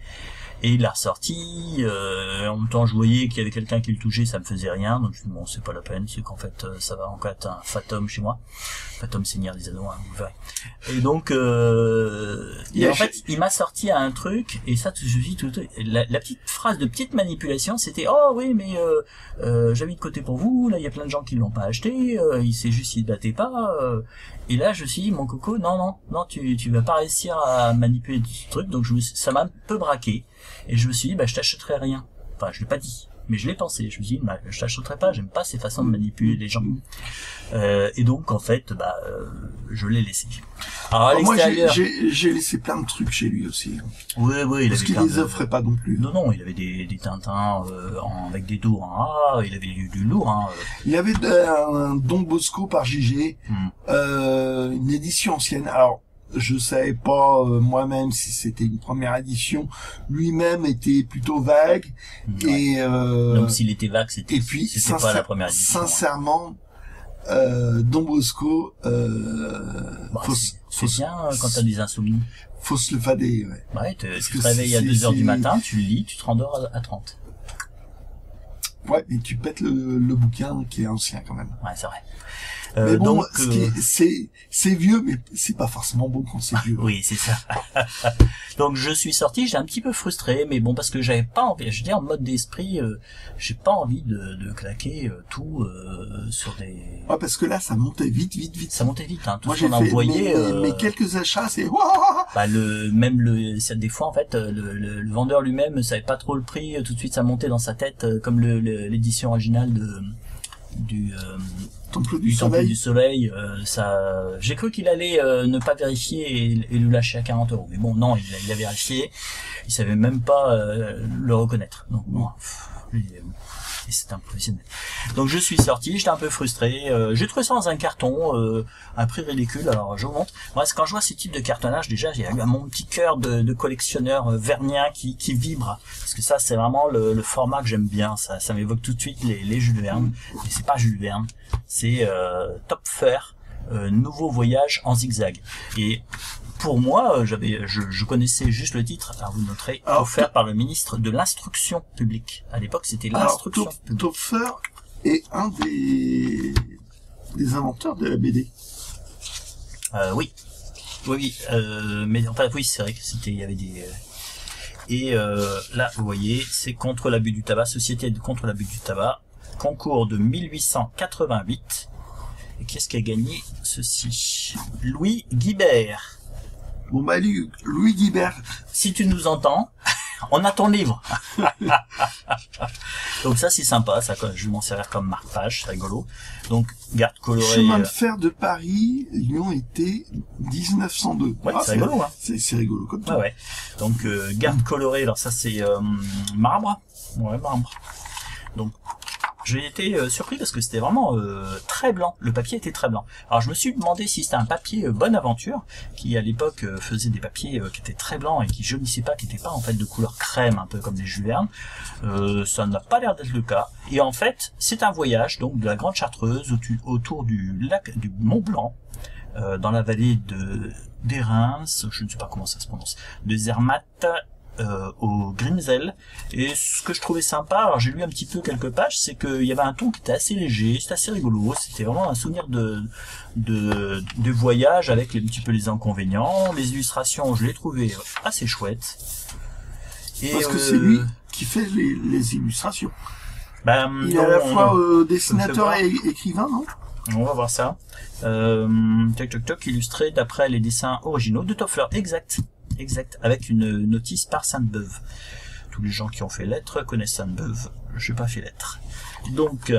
Et il l'a ressorti, en même temps je voyais qu'il y avait quelqu'un qui le touchait, ça me faisait rien, donc je me dis bon c'est pas la peine, c'est qu'en fait ça va encore être un Fatum chez moi, Fatum Seigneur des Anneaux, vous verrez. Et donc en fait il m'a sorti un truc, et ça je dis tout la petite phrase de petite manipulation, c'était oh oui mais j'ai mis de côté pour vous, là il y a plein de gens qui l'ont pas acheté, il sait juste s'il battait pas, et là je me suis dit mon coco non tu vas pas réussir à manipuler ce truc, donc ça m'a un peu braqué. Et je me suis dit, je t'achèterai rien. Enfin, je l'ai pas dit, mais je l'ai pensé. Je me suis dit, je t'achèterai pas, j'aime pas ces façons de manipuler les gens. Et donc, en fait, je l'ai laissé. Alors, à l'extérieur. J'ai laissé plein de trucs chez lui aussi. Oui, il parce avait qu'il les offrait pas non plus. Non, il avait des Tintins, avec des dos en A, il avait du lourd, Il avait un Don Bosco par JG, une édition ancienne. Alors, je savais pas moi-même si c'était une première édition. Lui-même était plutôt vague. Ouais. Et donc s'il était vague, c'était pas la première édition. Sincèrement, Don Bosco, c'est bien quand t'as des insomnies. Faut se le fader, ouais. Ouais, tu te réveilles à 2h du matin, tu le lis, tu te rendors à 30. Ouais, mais tu pètes le bouquin qui est ancien quand même. Ouais, c'est vrai. Mais bon, donc, c'est vieux, mais c'est pas forcément bon quand c'est vieux. Oui, c'est ça. Donc je suis sorti, j'étais un petit peu frustré, mais bon, parce que j'avais pas envie, j'étais en mode d'esprit, j'ai pas envie de claquer tout sur des... Ouais, parce que là, ça montait vite. Ça montait vite, hein. Tout moi, ce qu'on envoyait... mes quelques achats, c'est... des fois, en fait, le vendeur lui-même savait pas trop le prix, tout de suite ça montait dans sa tête, comme l'édition originale du Temple du Soleil, j'ai cru qu'il allait ne pas vérifier et le lâcher à 40 €. Mais bon, non, il a vérifié, il savait même pas le reconnaître. Donc bon, et c'est un professionnel. Donc je suis sorti, j'étais un peu frustré, j'ai trouvé ça dans un carton, un prix ridicule, alors je vous montre. Moi, quand je vois ce type de cartonnage, déjà, il y a mon petit cœur de collectionneur vernien qui vibre, parce que ça, c'est vraiment le format que j'aime bien, ça m'évoque tout de suite les Jules Verne, et c'est pas Jules Verne, c'est Topfer, Nouveau voyage en zigzag. Et pour moi, je connaissais juste le titre. Alors vous noterez, offert par le ministre de l'Instruction publique. À l'époque, c'était l'Instruction publique. Topfer est un des inventeurs de la BD. Oui, mais enfin oui, c'est vrai que il y avait des. Et là, vous voyez, c'est contre l'abus du tabac, Société contre l'abus du tabac, concours de 1888. Et qu'est-ce qui a gagné ceci? Louis Guibert. Bon bah Louis Guibert. Si tu nous entends, on a ton livre. Donc ça c'est sympa, ça je vais m'en servir comme marque-page, c'est rigolo. Donc garde colorée. Chemin de fer de Paris, Lyon été 1902. Ouais, c'est rigolo, hein. C'est rigolo comme ça. Ouais. Donc garde colorée, alors ça c'est marbre. Ouais, marbre. Donc j'ai été surpris parce que c'était vraiment très blanc. Le papier était très blanc. Alors je me suis demandé si c'était un papier Bonne Aventure qui à l'époque faisait des papiers qui étaient très blancs et qui jaunissaient pas, qui n'étaient pas en fait de couleur crème, un peu comme les Jules Verne. Ça n'a pas l'air d'être le cas. Et en fait, c'est un voyage donc de la Grande Chartreuse autour du lac du Mont Blanc, dans la vallée des Reims, je ne sais pas comment ça se prononce, de Zermatt. Au Grimsel, et ce que je trouvais sympa, alors j'ai lu un petit peu quelques pages, c'est qu'il y avait un ton qui était assez léger, c'était assez rigolo, c'était vraiment un souvenir de voyage avec un petit peu les inconvénients. Les illustrations, je les trouvais assez chouettes. Et parce que c'est lui qui fait les illustrations. Ben, il est à la fois dessinateur et écrivain, non? On va voir ça. Illustré d'après les dessins originaux de Toffler, exact, avec une notice par Sainte-Beuve. Tous les gens qui ont fait lettres connaissent Sainte-Beuve, je n'ai pas fait lettres. Donc,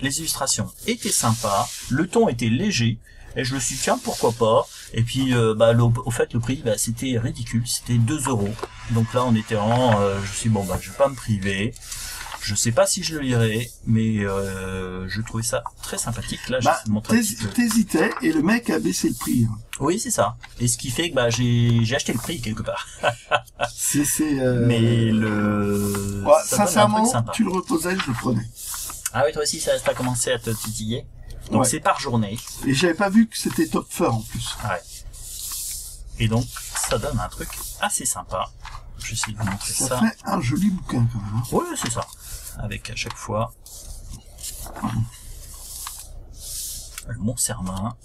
les illustrations étaient sympas, le ton était léger, et je me suis dit, tiens, pourquoi pas. Et puis, au fait, le prix, c'était ridicule, c'était 2 €. Donc là, on était vraiment, je me suis dit, bon, je vais pas me priver. Je sais pas si je le lirai, mais je trouvais ça très sympathique. Là, t'hésitais et le mec a baissé le prix. Oui, c'est ça. Et ce qui fait que j'ai acheté le prix quelque part. Mais sincèrement, tu le reposais, je le prenais. Ah oui, toi aussi, ça a commencé à te titiller. Donc c'est par journée. Et j'avais pas vu que c'était Topfer en plus. Ouais. Et donc ça donne un truc assez sympa. Je vais essayer de vous montrer ça. Ça fait un joli bouquin quand même. Oui, c'est ça. Avec à chaque fois le Mont Cermin.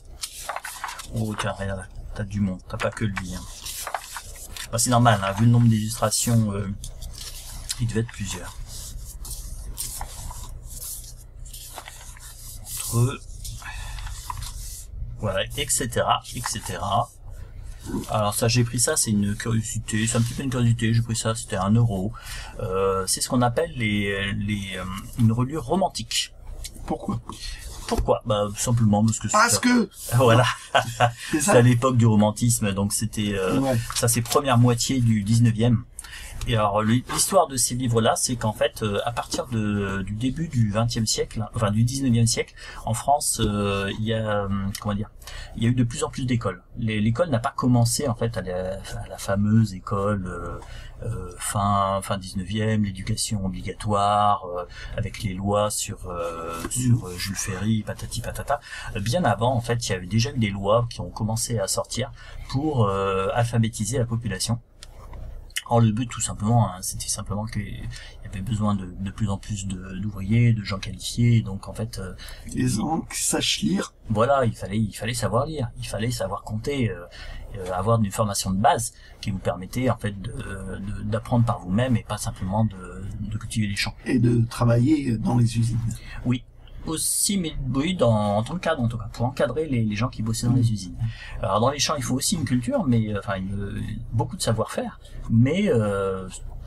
Oh tiens, regarde, t'as du monde, t'as pas que lui. Hein. C'est normal, hein, vu le nombre d'illustrations, il devait être plusieurs. Voilà, etc. Alors ça, j'ai pris ça, c'est une curiosité, c'est un petit peu une curiosité, j'ai pris ça, c'était 1 €. C'est ce qu'on appelle une reliure romantique. Pourquoi? Simplement parce que voilà, c'est à l'époque du romantisme, donc c'était ça, c'est première moitié du 19e. Et alors l'histoire de ces livres-là, c'est qu'en fait, à partir du début du 20e siècle, enfin du 19e siècle, en France, il y a eu de plus en plus d'écoles. L'école n'a pas commencé en fait à la fameuse école fin 19e, l'éducation obligatoire, avec les lois sur Jules Ferry, patati patata. Bien avant, en fait, il y avait déjà eu des lois qui ont commencé à sortir pour alphabétiser la population. Or, le but, tout simplement, c'était simplement qu'il y avait besoin de plus en plus d'ouvriers, de gens qualifiés. Donc, en fait, les gens qui sachent lire. Voilà, il fallait savoir lire, il fallait savoir compter, avoir une formation de base qui vous permettait, en fait, d'apprendre par vous-même et pas simplement de cultiver les champs. Et de travailler dans les usines. Oui. Aussi, mais oui, en tant que cadre, en tout cas, pour encadrer les gens qui bossaient dans les usines. Alors dans les champs, il faut aussi une culture, mais beaucoup de savoir-faire, mais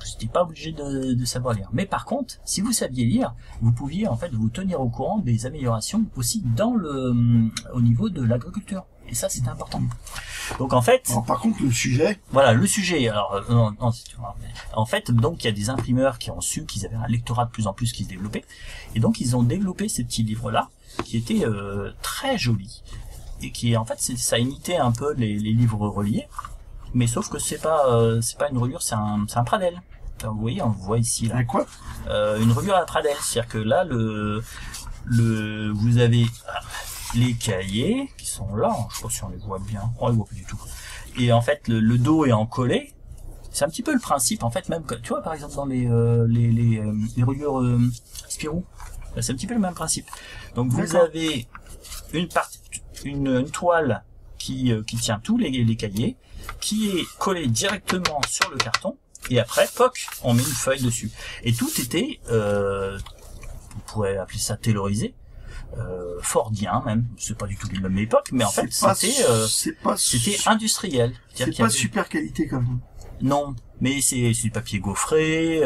j'étais pas obligé de savoir lire. Mais par contre, si vous saviez lire, vous pouviez en fait vous tenir au courant des améliorations aussi au niveau de l'agriculture. Et ça, c'était important. Donc en fait, alors, par contre, le sujet. Voilà, le sujet. Alors, en fait, donc il y a des imprimeurs qui ont su qu'ils avaient un lectorat de plus en plus qui se développait, et donc ils ont développé ces petits livres-là qui étaient très jolis et qui, en fait, ça imitait un peu les livres reliés, mais sauf que c'est pas une reliure, c'est un Pradel. Alors, vous voyez, on le voit ici là. Et quoi? Une reliure à Pradel, c'est-à-dire que là, vous avez les cahiers qui sont là, je sais pas si on les voit bien, on les voit pas du tout. Et en fait, le dos est encollé. C'est un petit peu le principe, en fait, même que, tu vois, par exemple, dans les reliures Spirou, c'est un petit peu le même principe. Donc, vous avez une toile qui tient tous les cahiers, qui est collée directement sur le carton, et après, poc, on met une feuille dessus. Et tout était, on pourrait appeler ça taylorisé, fordien même, c'est pas du tout les mêmes époques, mais en fait c'était industriel. C'est pas super qualité quand même. Non, mais c'est du papier gaufré,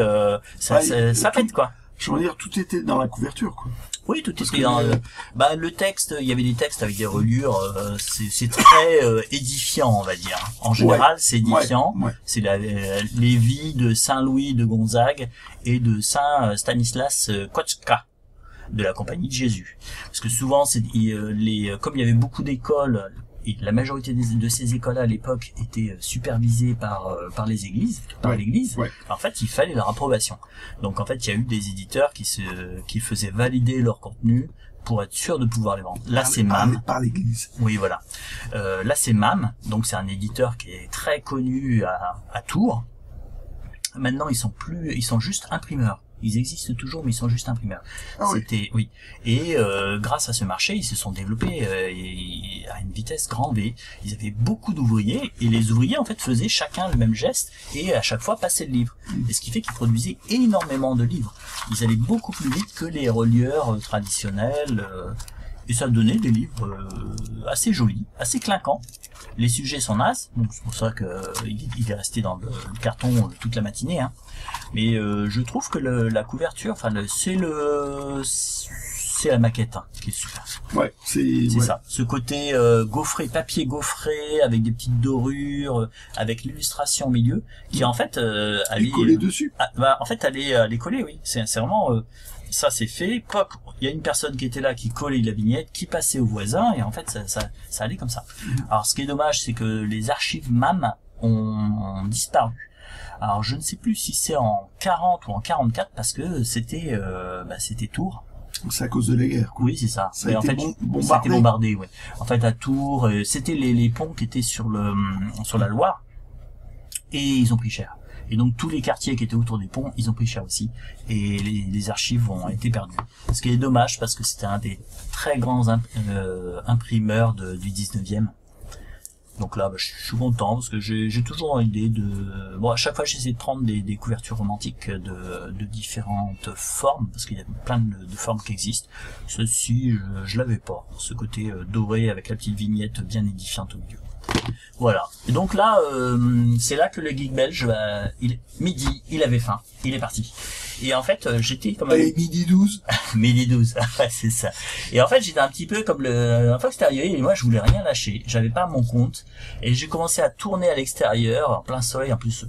ça pète quoi. Je veux dire, tout était dans la couverture quoi. Oui, tout était dans le texte, il y avait des textes avec des reliures, c'est très édifiant, on va dire. En général, c'est édifiant. Ouais. C'est les vies de Saint Louis de Gonzague et de Saint Stanislas Kostka de la Compagnie de Jésus. Parce que souvent, comme il y avait beaucoup d'écoles, et la majorité de ces écoles à l'époque étaient supervisées par les églises, l'église. Ouais. En fait, il fallait leur approbation. Donc en fait, il y a eu des éditeurs qui faisaient valider leur contenu pour être sûr de pouvoir les vendre. Là, c'est MAM. Par l'église. Oui, voilà. Là, c'est MAM. Donc c'est un éditeur qui est très connu à Tours. Maintenant, ils sont juste imprimeurs. Ils existent toujours, mais ils sont juste imprimeurs. Oui. Et grâce à ce marché, ils se sont développés à une vitesse grand V. Ils avaient beaucoup d'ouvriers, et les ouvriers en fait faisaient chacun le même geste et à chaque fois passaient le livre. Et ce qui fait qu'ils produisaient énormément de livres. Ils allaient beaucoup plus vite que les relieurs traditionnels. Et ça donnait des livres assez jolis, assez clinquants. Les sujets sont nazes, donc c'est pour ça que il est resté dans le carton toute la matinée. Hein. Mais je trouve que la couverture, c'est la maquette qui est super. Ouais, c'est ça. Ce côté gaufré, papier gaufré avec des petites dorures, avec l'illustration au milieu, qui en fait elle est collée dessus. En fait, elle est collée, oui. C'est vraiment ça, c'est fait. Il y a une personne qui était là, qui collait la vignette, qui passait au voisin, et en fait, ça allait comme ça. Alors, ce qui est dommage, c'est que les archives MAM ont disparu. Alors, je ne sais plus si c'est en 40 ou en 44, parce que c'était Tours. C'est à cause de la guerre, quoi. Oui, c'est ça. Ça a été bombardé. C'était bombardé, ouais. En fait, à Tours, c'était les ponts qui étaient sur la Loire, et ils ont pris cher. Et donc tous les quartiers qui étaient autour des ponts, ils ont pris cher aussi. Et les archives ont été perdues. Ce qui est dommage parce que c'était un des très grands imprimeurs du 19e. Donc là, je suis content parce que j'ai toujours l'idée de... Bon, à chaque fois, j'essaie de prendre des couvertures romantiques de différentes formes, parce qu'il y a plein de formes qui existent. Ceci, je l'avais pas. Ce côté doré avec la petite vignette bien édifiante au milieu. Voilà. Et donc là, c'est là que le geek belge, midi, il avait faim, il est parti. Et en fait, j'étais comme Allez, midi 12. Midi 12, c'est ça. Et en fait, j'étais un petit peu comme une fois que c'était arrivé, et moi, je voulais rien lâcher. J'avais pas mon compte. Et j'ai commencé à tourner à l'extérieur, en plein soleil. En plus,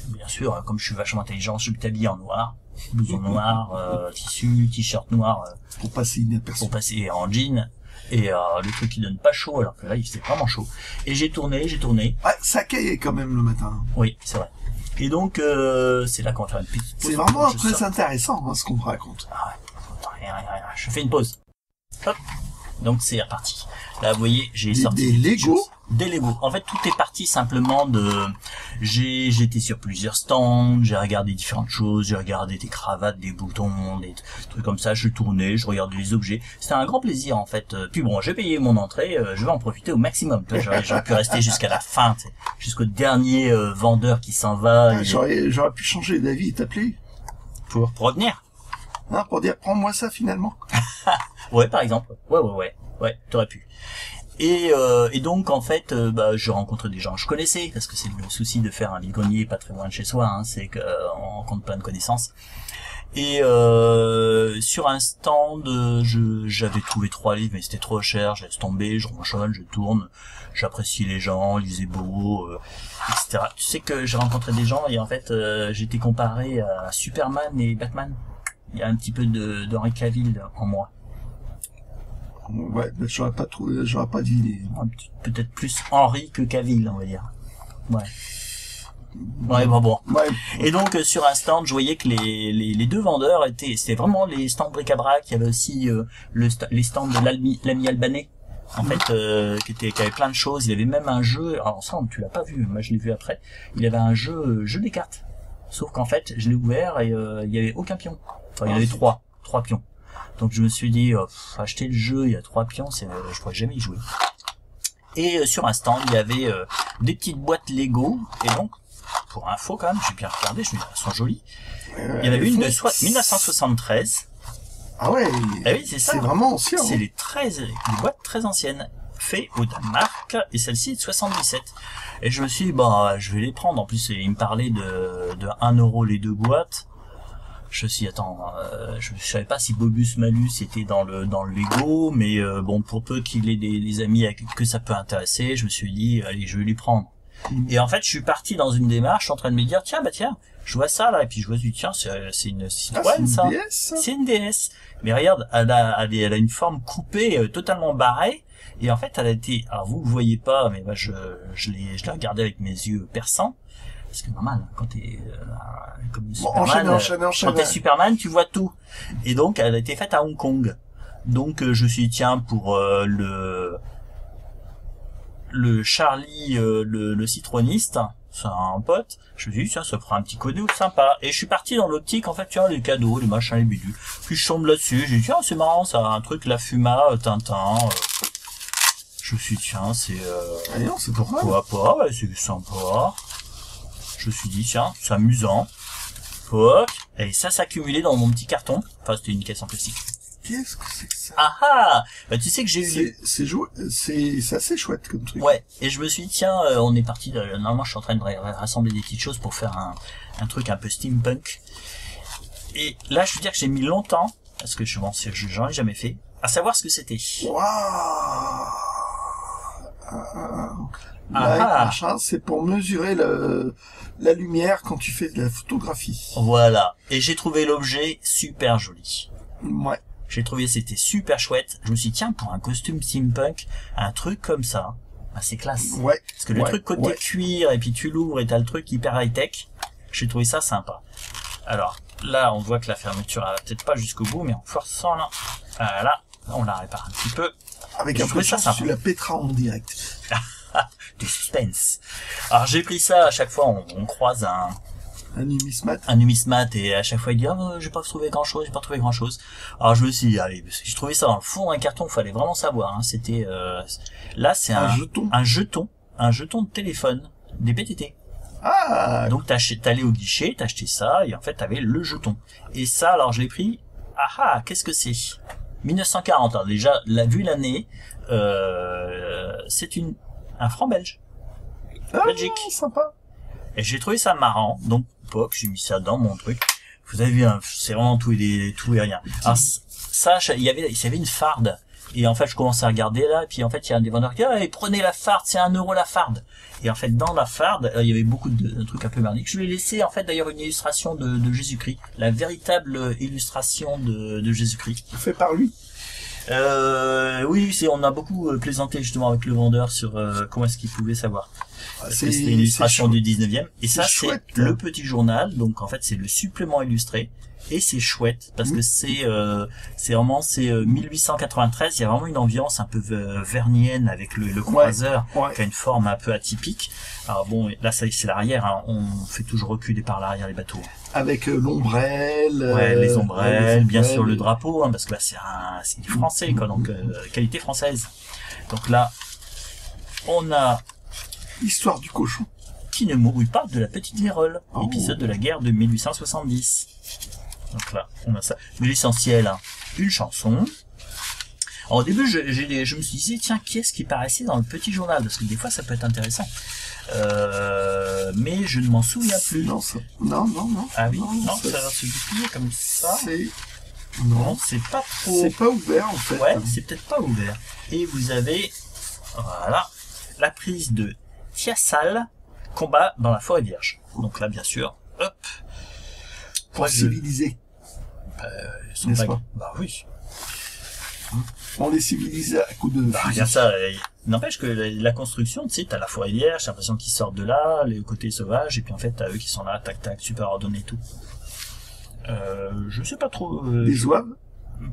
bien sûr, comme je suis vachement intelligent, je suis habillé en noir. Blouson noir, tissu, t-shirt noir. Pour passer inaperçu. Pour passer en jean. Et le truc qui donne pas chaud, alors que là, il faisait vraiment chaud. Et j'ai tourné. Ouais, ça caillait quand même le matin. Oui, c'est vrai. Et donc, c'est là qu'on va faire une petite pause. C'est vraiment très intéressant, ce qu'on me raconte. Ah ouais. Rien. Je fais une pause. Hop. Donc, c'est reparti. Là, vous voyez, j'ai sorti des Lego. Des Lego. En fait, tout est parti simplement j'étais sur plusieurs stands, j'ai regardé différentes choses, j'ai regardé des cravates, des boutons, des trucs comme ça, je tournais, je regardais les objets. C'était un grand plaisir, en fait. Puis bon, j'ai payé mon entrée, je vais en profiter au maximum. J'aurais pu rester jusqu'à la fin, jusqu'au dernier vendeur qui s'en va. J'aurais pu changer d'avis et t'appeler. Pour revenir. Hein, pour dire, prends-moi ça, finalement. Ouais, par exemple. Ouais, t'aurais pu. Et donc en fait, je rencontrais des gens que je connaissais, parce que c'est le souci de faire un vide-grenier pas très loin de chez soi, hein, c'est qu'on rencontre plein de connaissances. Et sur un stand, j'avais trouvé 3 livres, mais c'était trop cher, je laisse tomber, je ronchonne, je tourne, j'apprécie les gens, ils faisaient beau, etc. Tu sais que j'ai rencontré des gens et en fait, j'ai été comparé à Superman et Batman. Il y a un petit peu d'Henry Cavill en moi. Ouais, j'aurais pas d'idée. Peut-être plus Henry que Cavill, on va dire. Ouais. Ouais, bon. Ouais. Et donc, sur un stand, je voyais que les deux vendeurs c'était vraiment les stands bric-à-brac. Il y avait aussi, les stands de l'ami albanais. En fait, qui avait plein de choses. Il avait même un jeu. Alors ça, tu l'as pas vu. Moi, je l'ai vu après. Il avait un jeu des cartes. Sauf qu'en fait, je l'ai ouvert et il y avait aucun pion. Enfin, il y en avait trois pions. Donc je me suis dit, acheter le jeu, il y a 3 pions, je pourrais jamais y jouer. Et sur un stand, il y avait des petites boîtes Lego. Et donc, pour info quand même, j'ai bien regardé, elles sont jolies. Il y en avait une de 1973. Ah ouais. Eh oui, c'est ça. C'est vraiment ancien. C'est hein. les boîtes très anciennes, faites au Danemark, et celle-ci est de 77. Et je me suis dit, bah, je vais les prendre. En plus, il me parlait de 1 euro les 2 boîtes. Je me suis dit, attends, je savais pas si Bobus Malus était dans le Lego, mais bon, pour peu qu'il ait des amis que ça peut intéresser, je me suis dit, allez, je vais les prendre. Et en fait, je suis parti dans une démarche en train de me dire, tiens, je vois ça là, et puis je vois, tiens, c'est une Citroën, c'est ça. une DS, ça. C'est une DS. Mais regarde, elle a une forme coupée, totalement barrée. Et en fait, elle a été, alors vous voyez pas, mais moi je l'ai regardé avec mes yeux perçants. Parce que normal, quand t'es comme Superman, enchaîne. quand t'es Superman, tu vois tout. Et donc, elle a été faite à Hong Kong. Donc, je suis dit, tiens, pour le Charlie, le citroniste, c'est un pote, je me suis dit, tiens, ça fera un petit cadeau sympa. Et je suis parti dans l'optique, en fait, tiens, les cadeaux, les machins, les bidules. Puis je tombe là-dessus, j'ai dit, tiens, c'est marrant, ça, un truc, la Fuma, Tintin. Je me suis dit, tiens, Allez, non, c'est pour pourquoi pas, ouais, c'est sympa. Je me suis dit, tiens, c'est amusant. Poc. Et ça s'accumulait dans mon petit carton. Enfin, c'était une caisse en plastique. Qu'est-ce que c'est que ça? Ah ah! Bah, tu sais que j'ai eu... C'est assez chouette comme truc. Ouais. Et je me suis dit, tiens, on est parti normalement, je suis en train de rassembler des petites choses pour faire un truc un peu steampunk. Et là, je veux dire que j'ai mis longtemps, parce que j'en ai jamais fait, à savoir ce que c'était. Waouh! Machin, c'est pour mesurer la lumière quand tu fais de la photographie. Voilà. Et j'ai trouvé l'objet super joli. Ouais. J'ai trouvé c'était super chouette. Je me suis dit, tiens, pour un costume steampunk, un truc comme ça, bah, c'est classe. Ouais. Parce que le truc côté cuir, et puis tu l'ouvres et t'as le truc hyper high-tech, j'ai trouvé ça sympa. Alors, là, on voit que la fermeture, elle va peut-être pas jusqu'au bout, mais en forçant là, voilà, on la répare un petit peu. Avec un peu de chance, tu la pèteras en direct. Du suspense. Alors j'ai pris ça, à chaque fois on croise un numismate et à chaque fois il dit j'ai pas trouvé grand chose. Alors je me suis dit allez, j'ai trouvé ça dans le fond d'un carton, il fallait vraiment savoir, hein. C'était là c'est un jeton de téléphone, des PTT. Ah. Donc t'allais au guichet, t'achetais ça et en fait t'avais le jeton. Et ça alors je l'ai pris. Qu'est-ce que c'est? 1940. Alors déjà vu l'année, c'est un franc belge. Belgique. Sympa. Et j'ai trouvé ça marrant, donc pop, j'ai mis ça dans mon truc. Vous avez vu, hein, c'est vraiment tout et rien. Alors ça, il y avait une farde. Et en fait, je commençais à regarder là, et puis en fait, il y a un des vendeurs qui dit prenez la farde, c'est 1 euro la farde. Et en fait, dans la farde, il y avait beaucoup de trucs un peu merdiques. Je lui ai laissé en fait d'ailleurs une illustration de Jésus-Christ, la véritable illustration de Jésus-Christ. Fait par lui. Oui, on a beaucoup plaisanté justement avec le vendeur sur comment est-ce qu'il pouvait savoir. C'était une illustration du 19e. Et ça, c'est le petit journal. Donc en fait, c'est le supplément illustré. Et c'est chouette parce que c'est vraiment 1893. Il y a vraiment une ambiance un peu vernienne avec le croiseur qui a une forme un peu atypique. Alors bon, là c'est l'arrière. Hein. On fait toujours reculer par l'arrière les bateaux. Avec l'ombrelle. Les ombrelles, bien sûr le drapeau, hein, parce que là c'est du français quoi, donc qualité française. Donc là, on a l'histoire du cochon qui ne mourut pas de la petite vérole, épisode de la guerre de 1870. Donc là, on a ça. Mais l'essentiel, hein, une chanson. Alors, au début, je me suis dit, tiens, qui est-ce qui paraissait dans le petit journal? Parce que des fois, ça peut être intéressant. Mais je ne m'en souviens plus. Non. Ah oui, non, ça va se déplier comme ça. Non, c'est pas trop. C'est pas ouvert, en fait. Ouais, c'est peut-être pas ouvert. Et vous avez, voilà, la prise de Tiassal, combat dans la forêt vierge. Donc là, bien sûr, hop. Pour civiliser. N'est-ce pas? Bah oui. On les civilise à coups de bien ça, n'empêche que la construction, tu sais, t'as la forêt vierge, j'ai l'impression qu'ils sortent de là, les côtés sauvages, et puis en fait, t'as eux qui sont là, tac, tac, super ordonné et tout. Je sais pas trop... Des zouaves?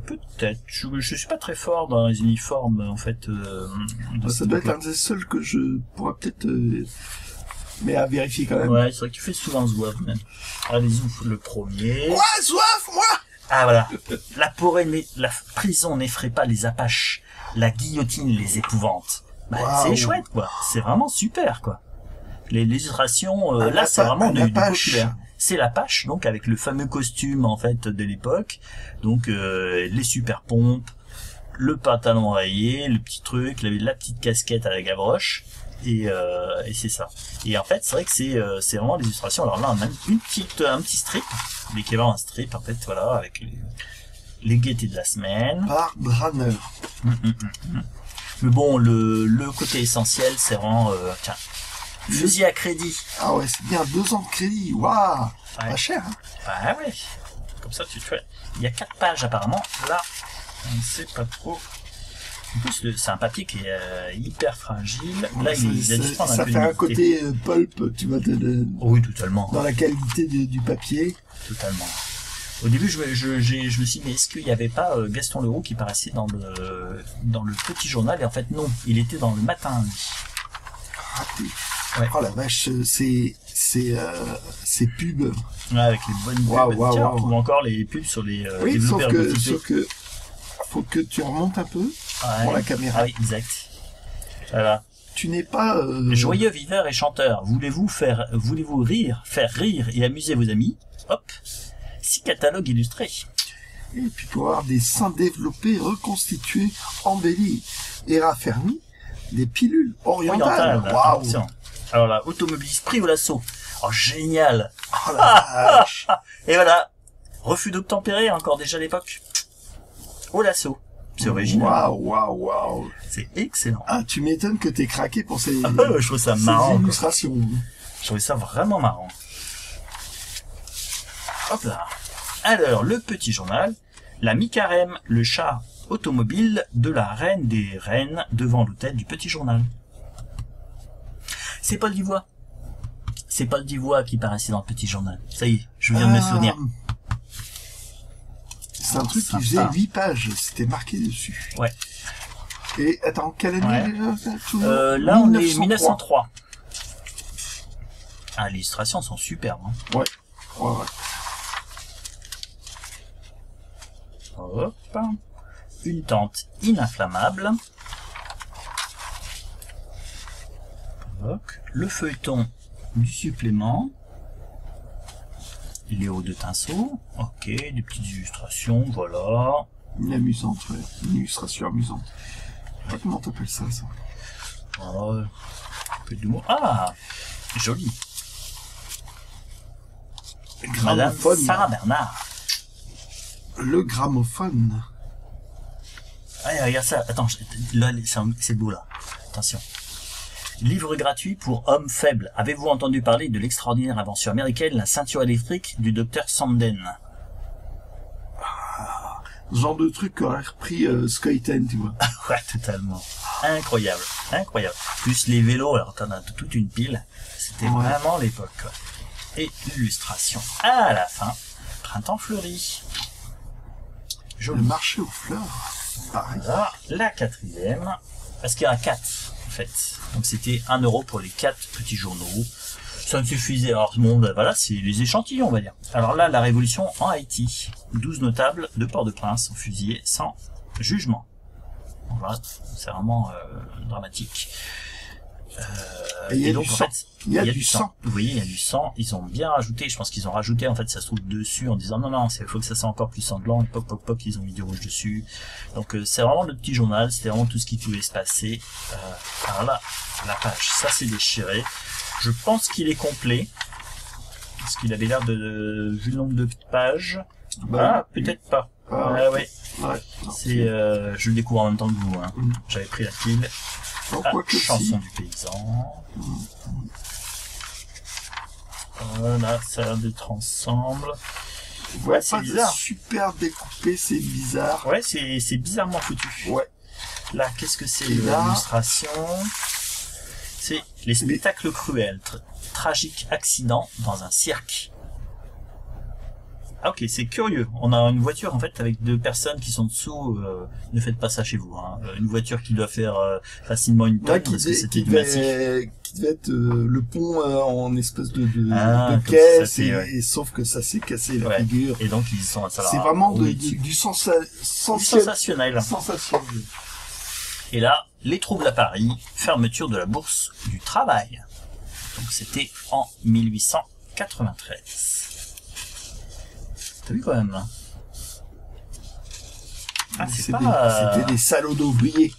Peut-être. Je suis pas très fort dans les uniformes, en fait. Ça doit être un des seuls que je pourrais peut-être... Mais à vérifier quand même. Ouais, c'est vrai que tu fais souvent zouave, même. Allez-y, le premier. Ouais, zouave, moi! Ah, voilà. La prison n'effraie pas les Apaches. La guillotine les épouvante. Bah, c'est chouette, quoi. C'est vraiment super, quoi. Les illustrations, là, c'est vraiment du populaire. c'est l'Apache, donc avec le fameux costume en fait de l'époque, donc les super pompes, le pantalon rayé, le petit truc, la petite casquette à la Gavroche, et c'est ça. Et en fait, c'est vrai que c'est vraiment des illustrations. Alors là, on a un petit strip, l'équivalent d'un strip en fait, voilà, avec les gaietés de la semaine. Par Branner. Mais bon, le côté essentiel, c'est vraiment tiens, fusil à crédit. Ah ouais, c'est bien 2 ans de crédit. Waouh, Ouais. pas cher. Hein. Ah ouais. Comme ça, tu fais. Il y a 4 pages apparemment. Là, on ne sait pas trop. En plus, c'est un papier qui est hyper fragile. Là, il a disparu un ça peu fait un d'humidité. côté pulp, tu vois, Oui, totalement. dans la qualité du papier. Totalement. Au début, je me suis dit, mais est-ce qu'il n'y avait pas Gaston Leroux qui paraissait dans le petit journal? Et en fait, non. Il était dans le matin, lui. Raté. Ouais. Oh la vache, c'est pub. Ouais, avec les bonnes pubs. Waouh, Tiens, waouh. on trouve encore les pubs sur les Oui, sauf développeurs que, motivés. faut que tu remontes un peu Ouais. pour la caméra. Ah oui, exact. Voilà. Tu n'es pas... Joyeux viveur et chanteur, voulez-vous rire, faire rire et amuser vos amis? Hop, 6 catalogues illustrés. Et puis pour avoir des seins développés, reconstitués, embellis et raffermis, des pilules orientales. Oriental, Waouh. attention. Alors là, automobiliste pris au lasso. Oh, génial. Oh la vache. Et voilà, refus d'obtempérer, encore déjà à l'époque. Au lasso. C'est original. Waouh. C'est excellent. Ah, tu m'étonnes que t'aies craqué pour ces, Je trouve ça marrant. ces quoi. illustrations. Je trouvais ça vraiment marrant. Hop là. Alors, le petit journal. La mi-carême, le chat automobile de la reine des reines devant l'hôtel du petit journal. C'est Paul Divois. C'est Paul Divois qui paraissait dans le petit journal. Ça y est, je viens de me souvenir. C'est un truc Sympa. qui faisait 8 pages. C'était marqué dessus. Ouais. Et attends, quelle année Ouais. déjà toujours Là, on est 1903. Ah, les illustrations sont superbes. Hein. Ouais. Hop. Une tente ininflammable. Hop. Le feuilleton du supplément. Léo de Tinceau. Ok, des petites illustrations, voilà. Une amusante, ouais. Une illustration amusante. Je sais pas comment t'appelles ça. Oh, un peu d'humour. Ah, joli. Madame Gramophone. Sarah Bernard. Le gramophone. Ah, regarde ça. Attends, là, c'est beau là. Attention. Livre gratuit pour hommes faibles. Avez-vous entendu parler de l'extraordinaire invention américaine, la ceinture électrique du docteur Sanden? Ce genre de truc qu'aurait repris Skyten, tu vois. Ouais, totalement. Incroyable. Incroyable. Plus les vélos, alors t'en as toute une pile. C'était Ouais. vraiment l'époque, quoi. Et l'illustration à la fin. Printemps fleuri. Le Joli. marché aux fleurs. Pareil. Alors, la 4e, parce qu'il y en a 4 en fait. Donc c'était 1 euro pour les 4 petits journaux. Ça ne suffisait. Alors bon, ben voilà, c'est les échantillons, on va dire. Alors là, la révolution en Haïti. 12 notables de Port-de-Prince sont fusillés sans jugement. Voilà, c'est vraiment dramatique. Et il y a donc, du en sang. fait, Il y a du sang. Vous voyez, il y a du sang. Ils ont bien rajouté. Je pense qu'ils ont rajouté, en fait, ça se trouve dessus en disant non, il faut que ça soit encore plus sanglant. Et pop, ils ont mis du rouge dessus. Donc, c'est vraiment le petit journal. C'était vraiment tout ce qui pouvait se passer. Alors là, la page, ça c'est déchiré. Je pense qu'il est complet. Parce qu'il avait l'air de, vu le nombre de pages. Bah, peut-être pas. Ah, Ouais, ouais. Ouais. Non, C'est, je le découvre en même temps que vous, hein. Mm. J'avais pris la pile. non, Ah, quoi que chanson si. du paysan. Voilà, ça a l'air d'être ensemble. Ouais, c'est pas bizarre. super découpé, c'est bizarre. Ouais, c'est bizarrement foutu. Ouais. Là, qu'est-ce que c'est Et là- l'illustration? C'est les spectacles cruels. Tragique accident dans un cirque. Ah ok, c'est curieux. On a une voiture en fait avec 2 personnes qui sont dessous. Ne faites pas ça chez vous. Hein. Une voiture qui doit faire facilement une tonne Ouais, parce que c'était du massif. qui devait être le pont en espèce de Ah, comme caisse, ça, c'est, ouais. et sauf que ça s'est cassé la Ouais. figure. Et donc ils sont. ça leur C'est a vraiment roulé dessus. du Sensationnel. sensationnel. Et là, les troubles à Paris, fermeture de la bourse du travail. Donc c'était en 1893. T'as vu quand même là. Ah, C'était des salauds d'ouvriers.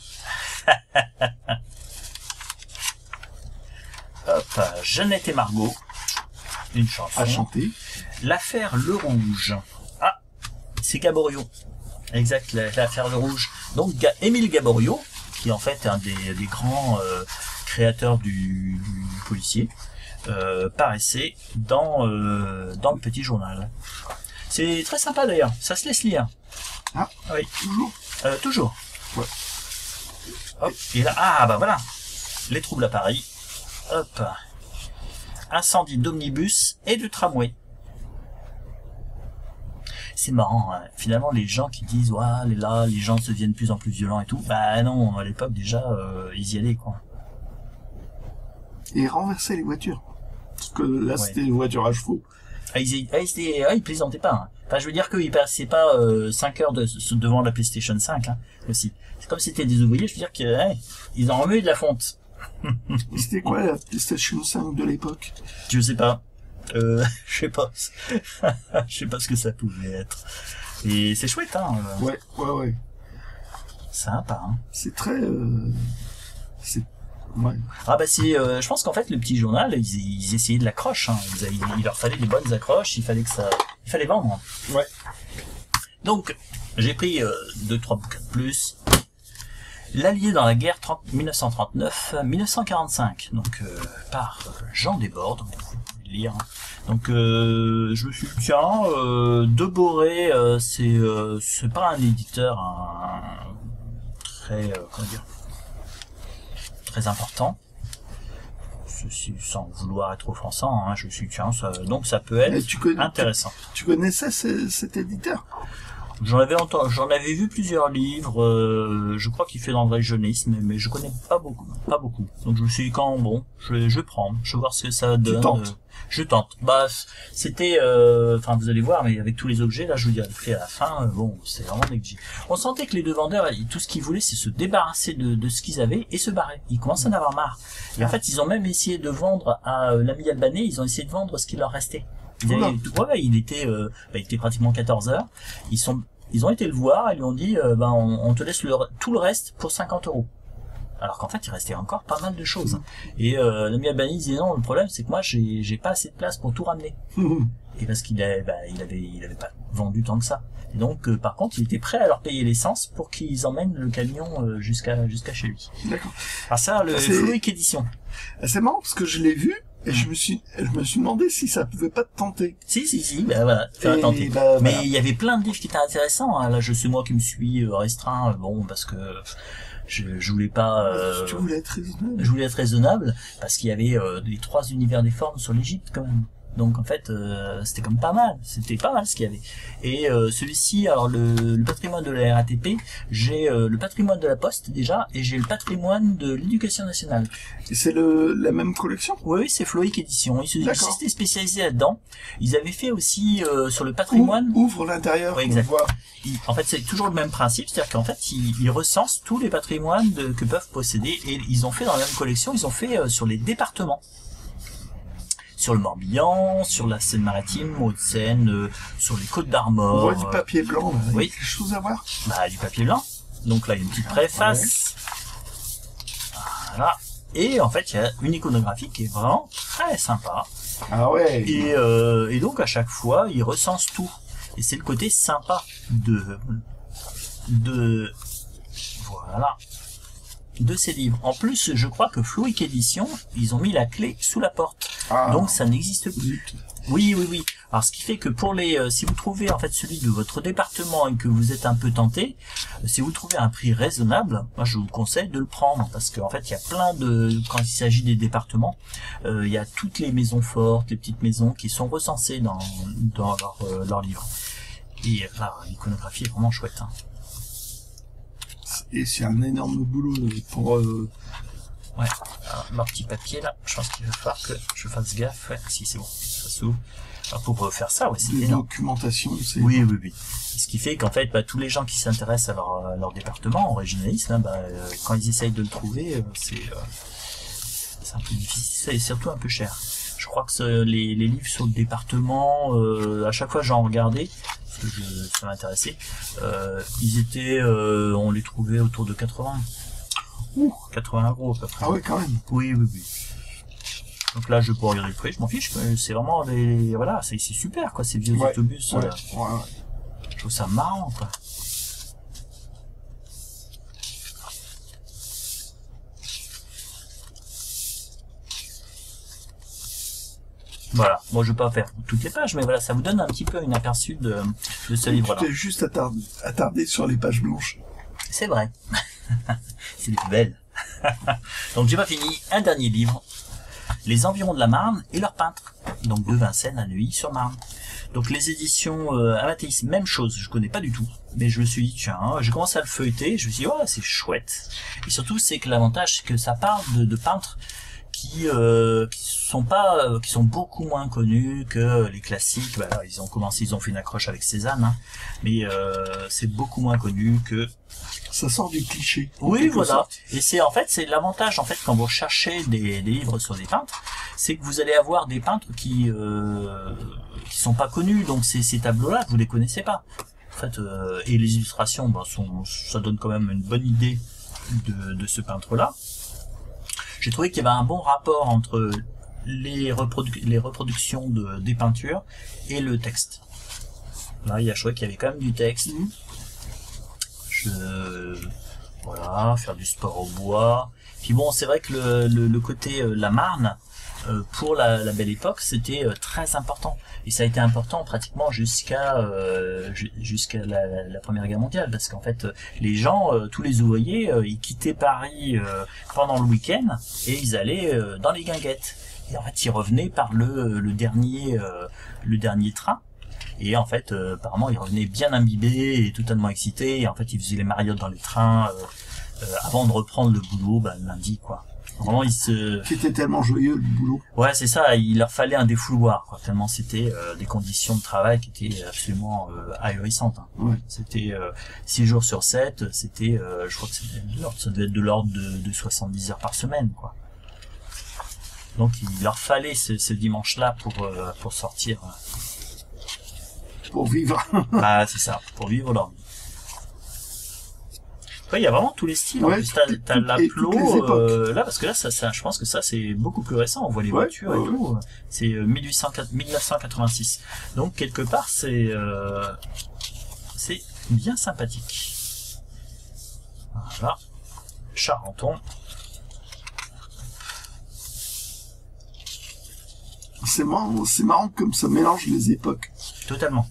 Hop, Jeannette et Margot, une chanson. À chanter. L'affaire Le Rouge. Ah, c'est Gaboriau. Exact, l'affaire Le Rouge. Donc Émile Gaboriau, qui en fait est un des grands créateurs du policier, paraissait dans le Petit Journal. C'est très sympa d'ailleurs, ça se laisse lire. Ah, oui. toujours. Toujours. Ouais. Hop, et là, ah bah voilà, les troubles à Paris. Hop, incendie d'omnibus et de tramway. C'est marrant, hein. Finalement les gens qui disent ouais, là les gens se deviennent de plus en plus violents et tout, bah non, à l'époque déjà ils y allaient quoi. Et renverser les voitures. Parce que là Ouais. c'était des voitures à chevaux. Ils plaisantaient pas. Hein. Enfin, je veux dire qu'ils passaient pas 5 heures devant la PlayStation 5 hein, aussi. C'est comme si c'était des ouvriers, je veux dire qu'ils en remuaient de la fonte. C'était quoi la PlayStation 5 de l'époque? Je sais pas. Je sais pas. Je sais pas ce que ça pouvait être. Et c'est chouette, hein. Ouais. Sympa, hein. C'est très... Ouais. Ah bah c'est, je pense qu'en fait le Petit Journal, ils essayaient de l'accroche. Hein. Il leur fallait des bonnes accroches. Il fallait vendre. Ouais. Donc j'ai pris 2-3 bouquins de plus. L'Allié dans la guerre 1939-1945, donc par Jean Desbordes, vous pouvez lire. Donc je me suis dit, tiens, De Boré, c'est pas un éditeur très comment dire, très important. Ceci sans vouloir être offensant, hein, je me suis dit, tiens, donc ça peut être intéressant. Tu connaissais cet éditeur? J'en avais vu plusieurs livres, je crois qu'il fait dans le vrai jeunesse, mais je connais pas beaucoup. Donc je me suis dit quand bon, je prends, je vais voir ce que ça donne. Tu tentes. Je tente. Bah c'était, enfin vous allez voir, mais avec tous les objets là, je vous dirai le prix à la fin. Bon, c'est vraiment négligé. On sentait que les deux vendeurs, tout ce qu'ils voulaient, c'est se débarrasser de ce qu'ils avaient et se barrer. Ils commençaient à en avoir marre. Et en fait, ils ont même essayé de vendre à l'ami albanais. Ils ont essayé de vendre ce qu'il leur restait. Il était pratiquement 14 heures. Ils ont été le voir et lui ont dit, on te laisse tout le reste pour 50 €. Alors qu'en fait, il restait encore pas mal de choses. Et l'ami albanais disait non, le problème c'est que moi j'ai pas assez de place pour tout ramener. Et parce qu'il avait pas vendu tant que ça. Et donc par contre, il était prêt à leur payer l'essence pour qu'ils emmènent le camion jusqu'à chez lui. D'accord. Alors ça, le Floïc Édition. C'est marrant parce que je l'ai vu et je me suis demandé si ça pouvais pas te tenter. Si, bah voilà, faire tenter. Bah, mais voilà. il y avait plein de livres qui étaient intéressants. Hein. Là, je sais moi qui me suis restreint, parce que je voulais pas. Tu voulais être raisonnable. Je voulais être raisonnable parce qu'il y avait les 3 univers des formes sur l'Égypte quand même. Donc en fait, c'était comme pas mal. C'était pas mal ce qu'il y avait. Et celui-ci, alors le patrimoine de la RATP, j'ai le patrimoine de la Poste déjà, et j'ai le patrimoine de l'Éducation nationale. Et c'est la même collection? Oui, c'est Floïc Édition. Ils s'étaient spécialisés là-dedans. Ils avaient fait aussi sur le patrimoine. Ouvre l'intérieur. Oui, exact. En fait, c'est toujours le même principe, c'est-à-dire qu'en fait, ils recensent tous les patrimoines que peuvent posséder, et ils ont fait dans la même collection. Ils ont fait sur les départements. Sur le Morbihan, sur la Seine-Maritime, Hauts-de-Seine, sur les Côtes d'Armor. On voit du papier blanc, là. Oui. Quelque chose à voir? Bah, du papier blanc. Donc là, il y a une petite préface. Voilà. Et en fait, il y a une iconographie qui est vraiment très sympa. Ah ouais. Et donc, à chaque fois, ils recensent tout. Et c'est le côté sympa voilà. De ces livres. En plus, je crois que Floïc Édition, ils ont mis la clé sous la porte. Ah. Donc ça n'existe plus. Oui. Alors ce qui fait que pour si vous trouvez en fait celui de votre département et que vous êtes un peu tenté, si vous trouvez un prix raisonnable, moi je vous conseille de le prendre parce qu'en fait il y a plein quand il s'agit des départements, il y a toutes les maisons fortes, les petites maisons qui sont recensées dans leur livre. Et là, l'iconographie est vraiment chouette. Hein. Et c'est un énorme boulot pour... Ouais, alors, mon petit papier là, je pense qu'il va falloir que je fasse gaffe. Ouais, si c'est bon, ça s'ouvre. Alors pour faire ça, ouais, c'est énorme. Documentation, c'est... Oui. Ce qui fait qu'en fait, tous les gens qui s'intéressent à leur département, en régionalisme, hein, quand ils essayent de le trouver, c'est un peu difficile et surtout un peu cher. Je crois que les livres sur le département, à chaque fois j'en regardais, parce que ça m'intéressait, ils étaient, on les trouvait autour de 80. 80 € à peu près. Ah ouais, quand même. Oui. Donc là, je peux regarder le prix, je m'en fiche, c'est vraiment voilà, c'est super, quoi, ces vieux autobus. Ouais. Je trouve ça marrant, quoi. Voilà, moi je vais pas faire toutes les pages, mais voilà, ça vous donne un petit peu une aperçu de ce livre-là. Tu t'es juste attardé sur les pages blanches. C'est vrai. C'est les plus belles. Donc j'ai pas fini. Un dernier livre. Les environs de la Marne et leurs peintres. Donc de Vincennes à Neuilly-sur-Marne. Donc les éditions Amatéis, même chose, je connais pas du tout. Mais je me suis dit, tiens, j'ai commencé à le feuilleter, je me suis dit, c'est chouette. Et surtout, c'est que l'avantage, c'est que ça parle de peintres qui sont beaucoup moins connus que les classiques. Voilà, ils ont fait une accroche avec Cézanne, hein, mais c'est beaucoup moins connu que. Ça sort du cliché. Oui, voilà. Et c'est l'avantage quand vous cherchez des livres sur des peintres, c'est que vous allez avoir des peintres qui sont pas connus, donc ces tableaux-là, vous les connaissez pas. En fait, et les illustrations, ça donne quand même une bonne idée de ce peintre-là. J'ai trouvé qu'il y avait un bon rapport entre les reproductions des peintures et le texte. Là, je trouvais qu'il y avait quand même du texte. Voilà, faire du sport au bois. Puis bon, c'est vrai que le côté la Marne, pour la belle époque, c'était très important. Et ça a été important pratiquement jusqu'à la Première Guerre mondiale, parce qu'en fait, les gens, tous les ouvriers, ils quittaient Paris pendant le week-end et ils allaient dans les guinguettes. Et en fait, ils revenaient par le dernier train. Et en fait, apparemment, ils revenaient bien imbibés et totalement excités. Et en fait, ils faisaient les mariottes dans les trains avant de reprendre le boulot le lundi, quoi. Vraiment, C'était tellement joyeux, le boulot. Ouais, c'est ça. Il leur fallait un défouloir, quoi. Tellement c'était des conditions de travail qui étaient absolument ahurissantes. Hein. Ouais. C'était 6 jours sur 7. C'était, je crois que ça devait être de l'ordre de 70 heures par semaine, quoi. Donc, il leur fallait ce dimanche-là pour sortir. Pour vivre. C'est ça, pour vivre leur vie. Ouais, il y a vraiment tous les styles. Ouais, en plus, t'as l'aplomb, là, parce que là, je pense que ça, c'est beaucoup plus récent. On voit les voitures et tout. C'est 1986. Donc, quelque part, c'est bien sympathique. Voilà. Charenton. C'est marrant comme ça mélange les époques. Totalement.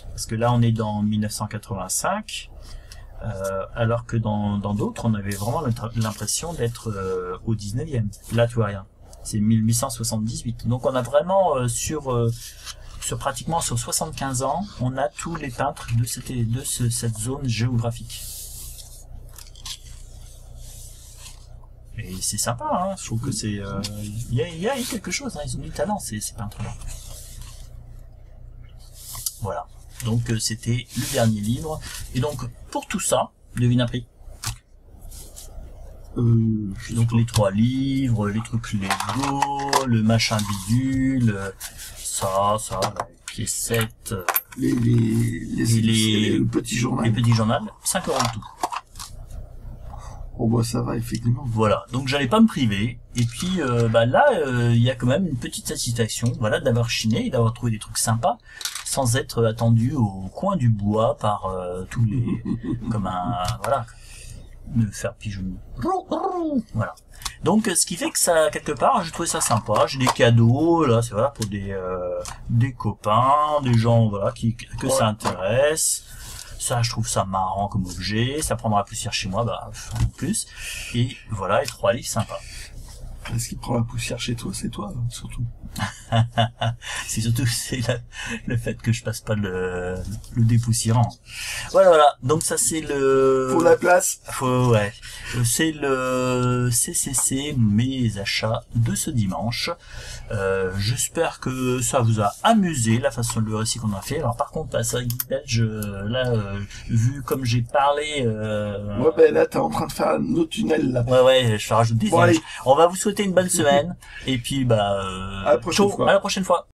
Parce que là, on est dans 1985. Alors que dans d'autres, on avait vraiment l'impression d'être au 19e. Là, tu vois rien. C'est 1878. Donc, on a vraiment pratiquement sur 75 ans, on a tous les peintres de cette zone géographique. Et c'est sympa, hein. Je trouve que c'est, il y a quelque chose, hein. Ils ont du talent, ces peintres-là. Voilà. Donc c'était le dernier livre. Et donc pour tout ça, devine un prix. Donc les 3 livres, les trucs Lego, le machin bidule, ça, la piécette, les petits journaux. Les petits journaux, 5 € de tout. Oh bah ça va, effectivement. Voilà, donc j'allais pas me priver. Et puis là, il y a quand même une petite satisfaction, voilà, d'avoir chiné et d'avoir trouvé des trucs sympas, sans être attendu au coin du bois par tous les, comme voilà, me faire pigeonner. Voilà. Donc ce qui fait que ça, quelque part, j'ai trouvé ça sympa. J'ai des cadeaux là, c'est voilà pour des copains, des gens voilà que ça intéresse. Ça, je trouve ça marrant comme objet. Ça prendra la poussière chez moi, en plus. Et voilà, et 3 livres sympas. Ce qui prend la poussière chez toi, c'est toi, surtout. C'est surtout le fait que je passe pas le dépoussiérant. Voilà. Donc ça c'est le. Pour la place. Ouais. C'est le CCC, mes achats de ce dimanche. J'espère que ça vous a amusé la façon le récit qu'on a fait. Alors par contre, c'est vrai que belge, là, vu comme j'ai parlé. Ouais, ben là t'es en train de faire un autre tunnel là. Ouais, je rajoute des images. Allez. On va vous souhaiter une bonne semaine et puis à la prochaine fois. À la prochaine fois.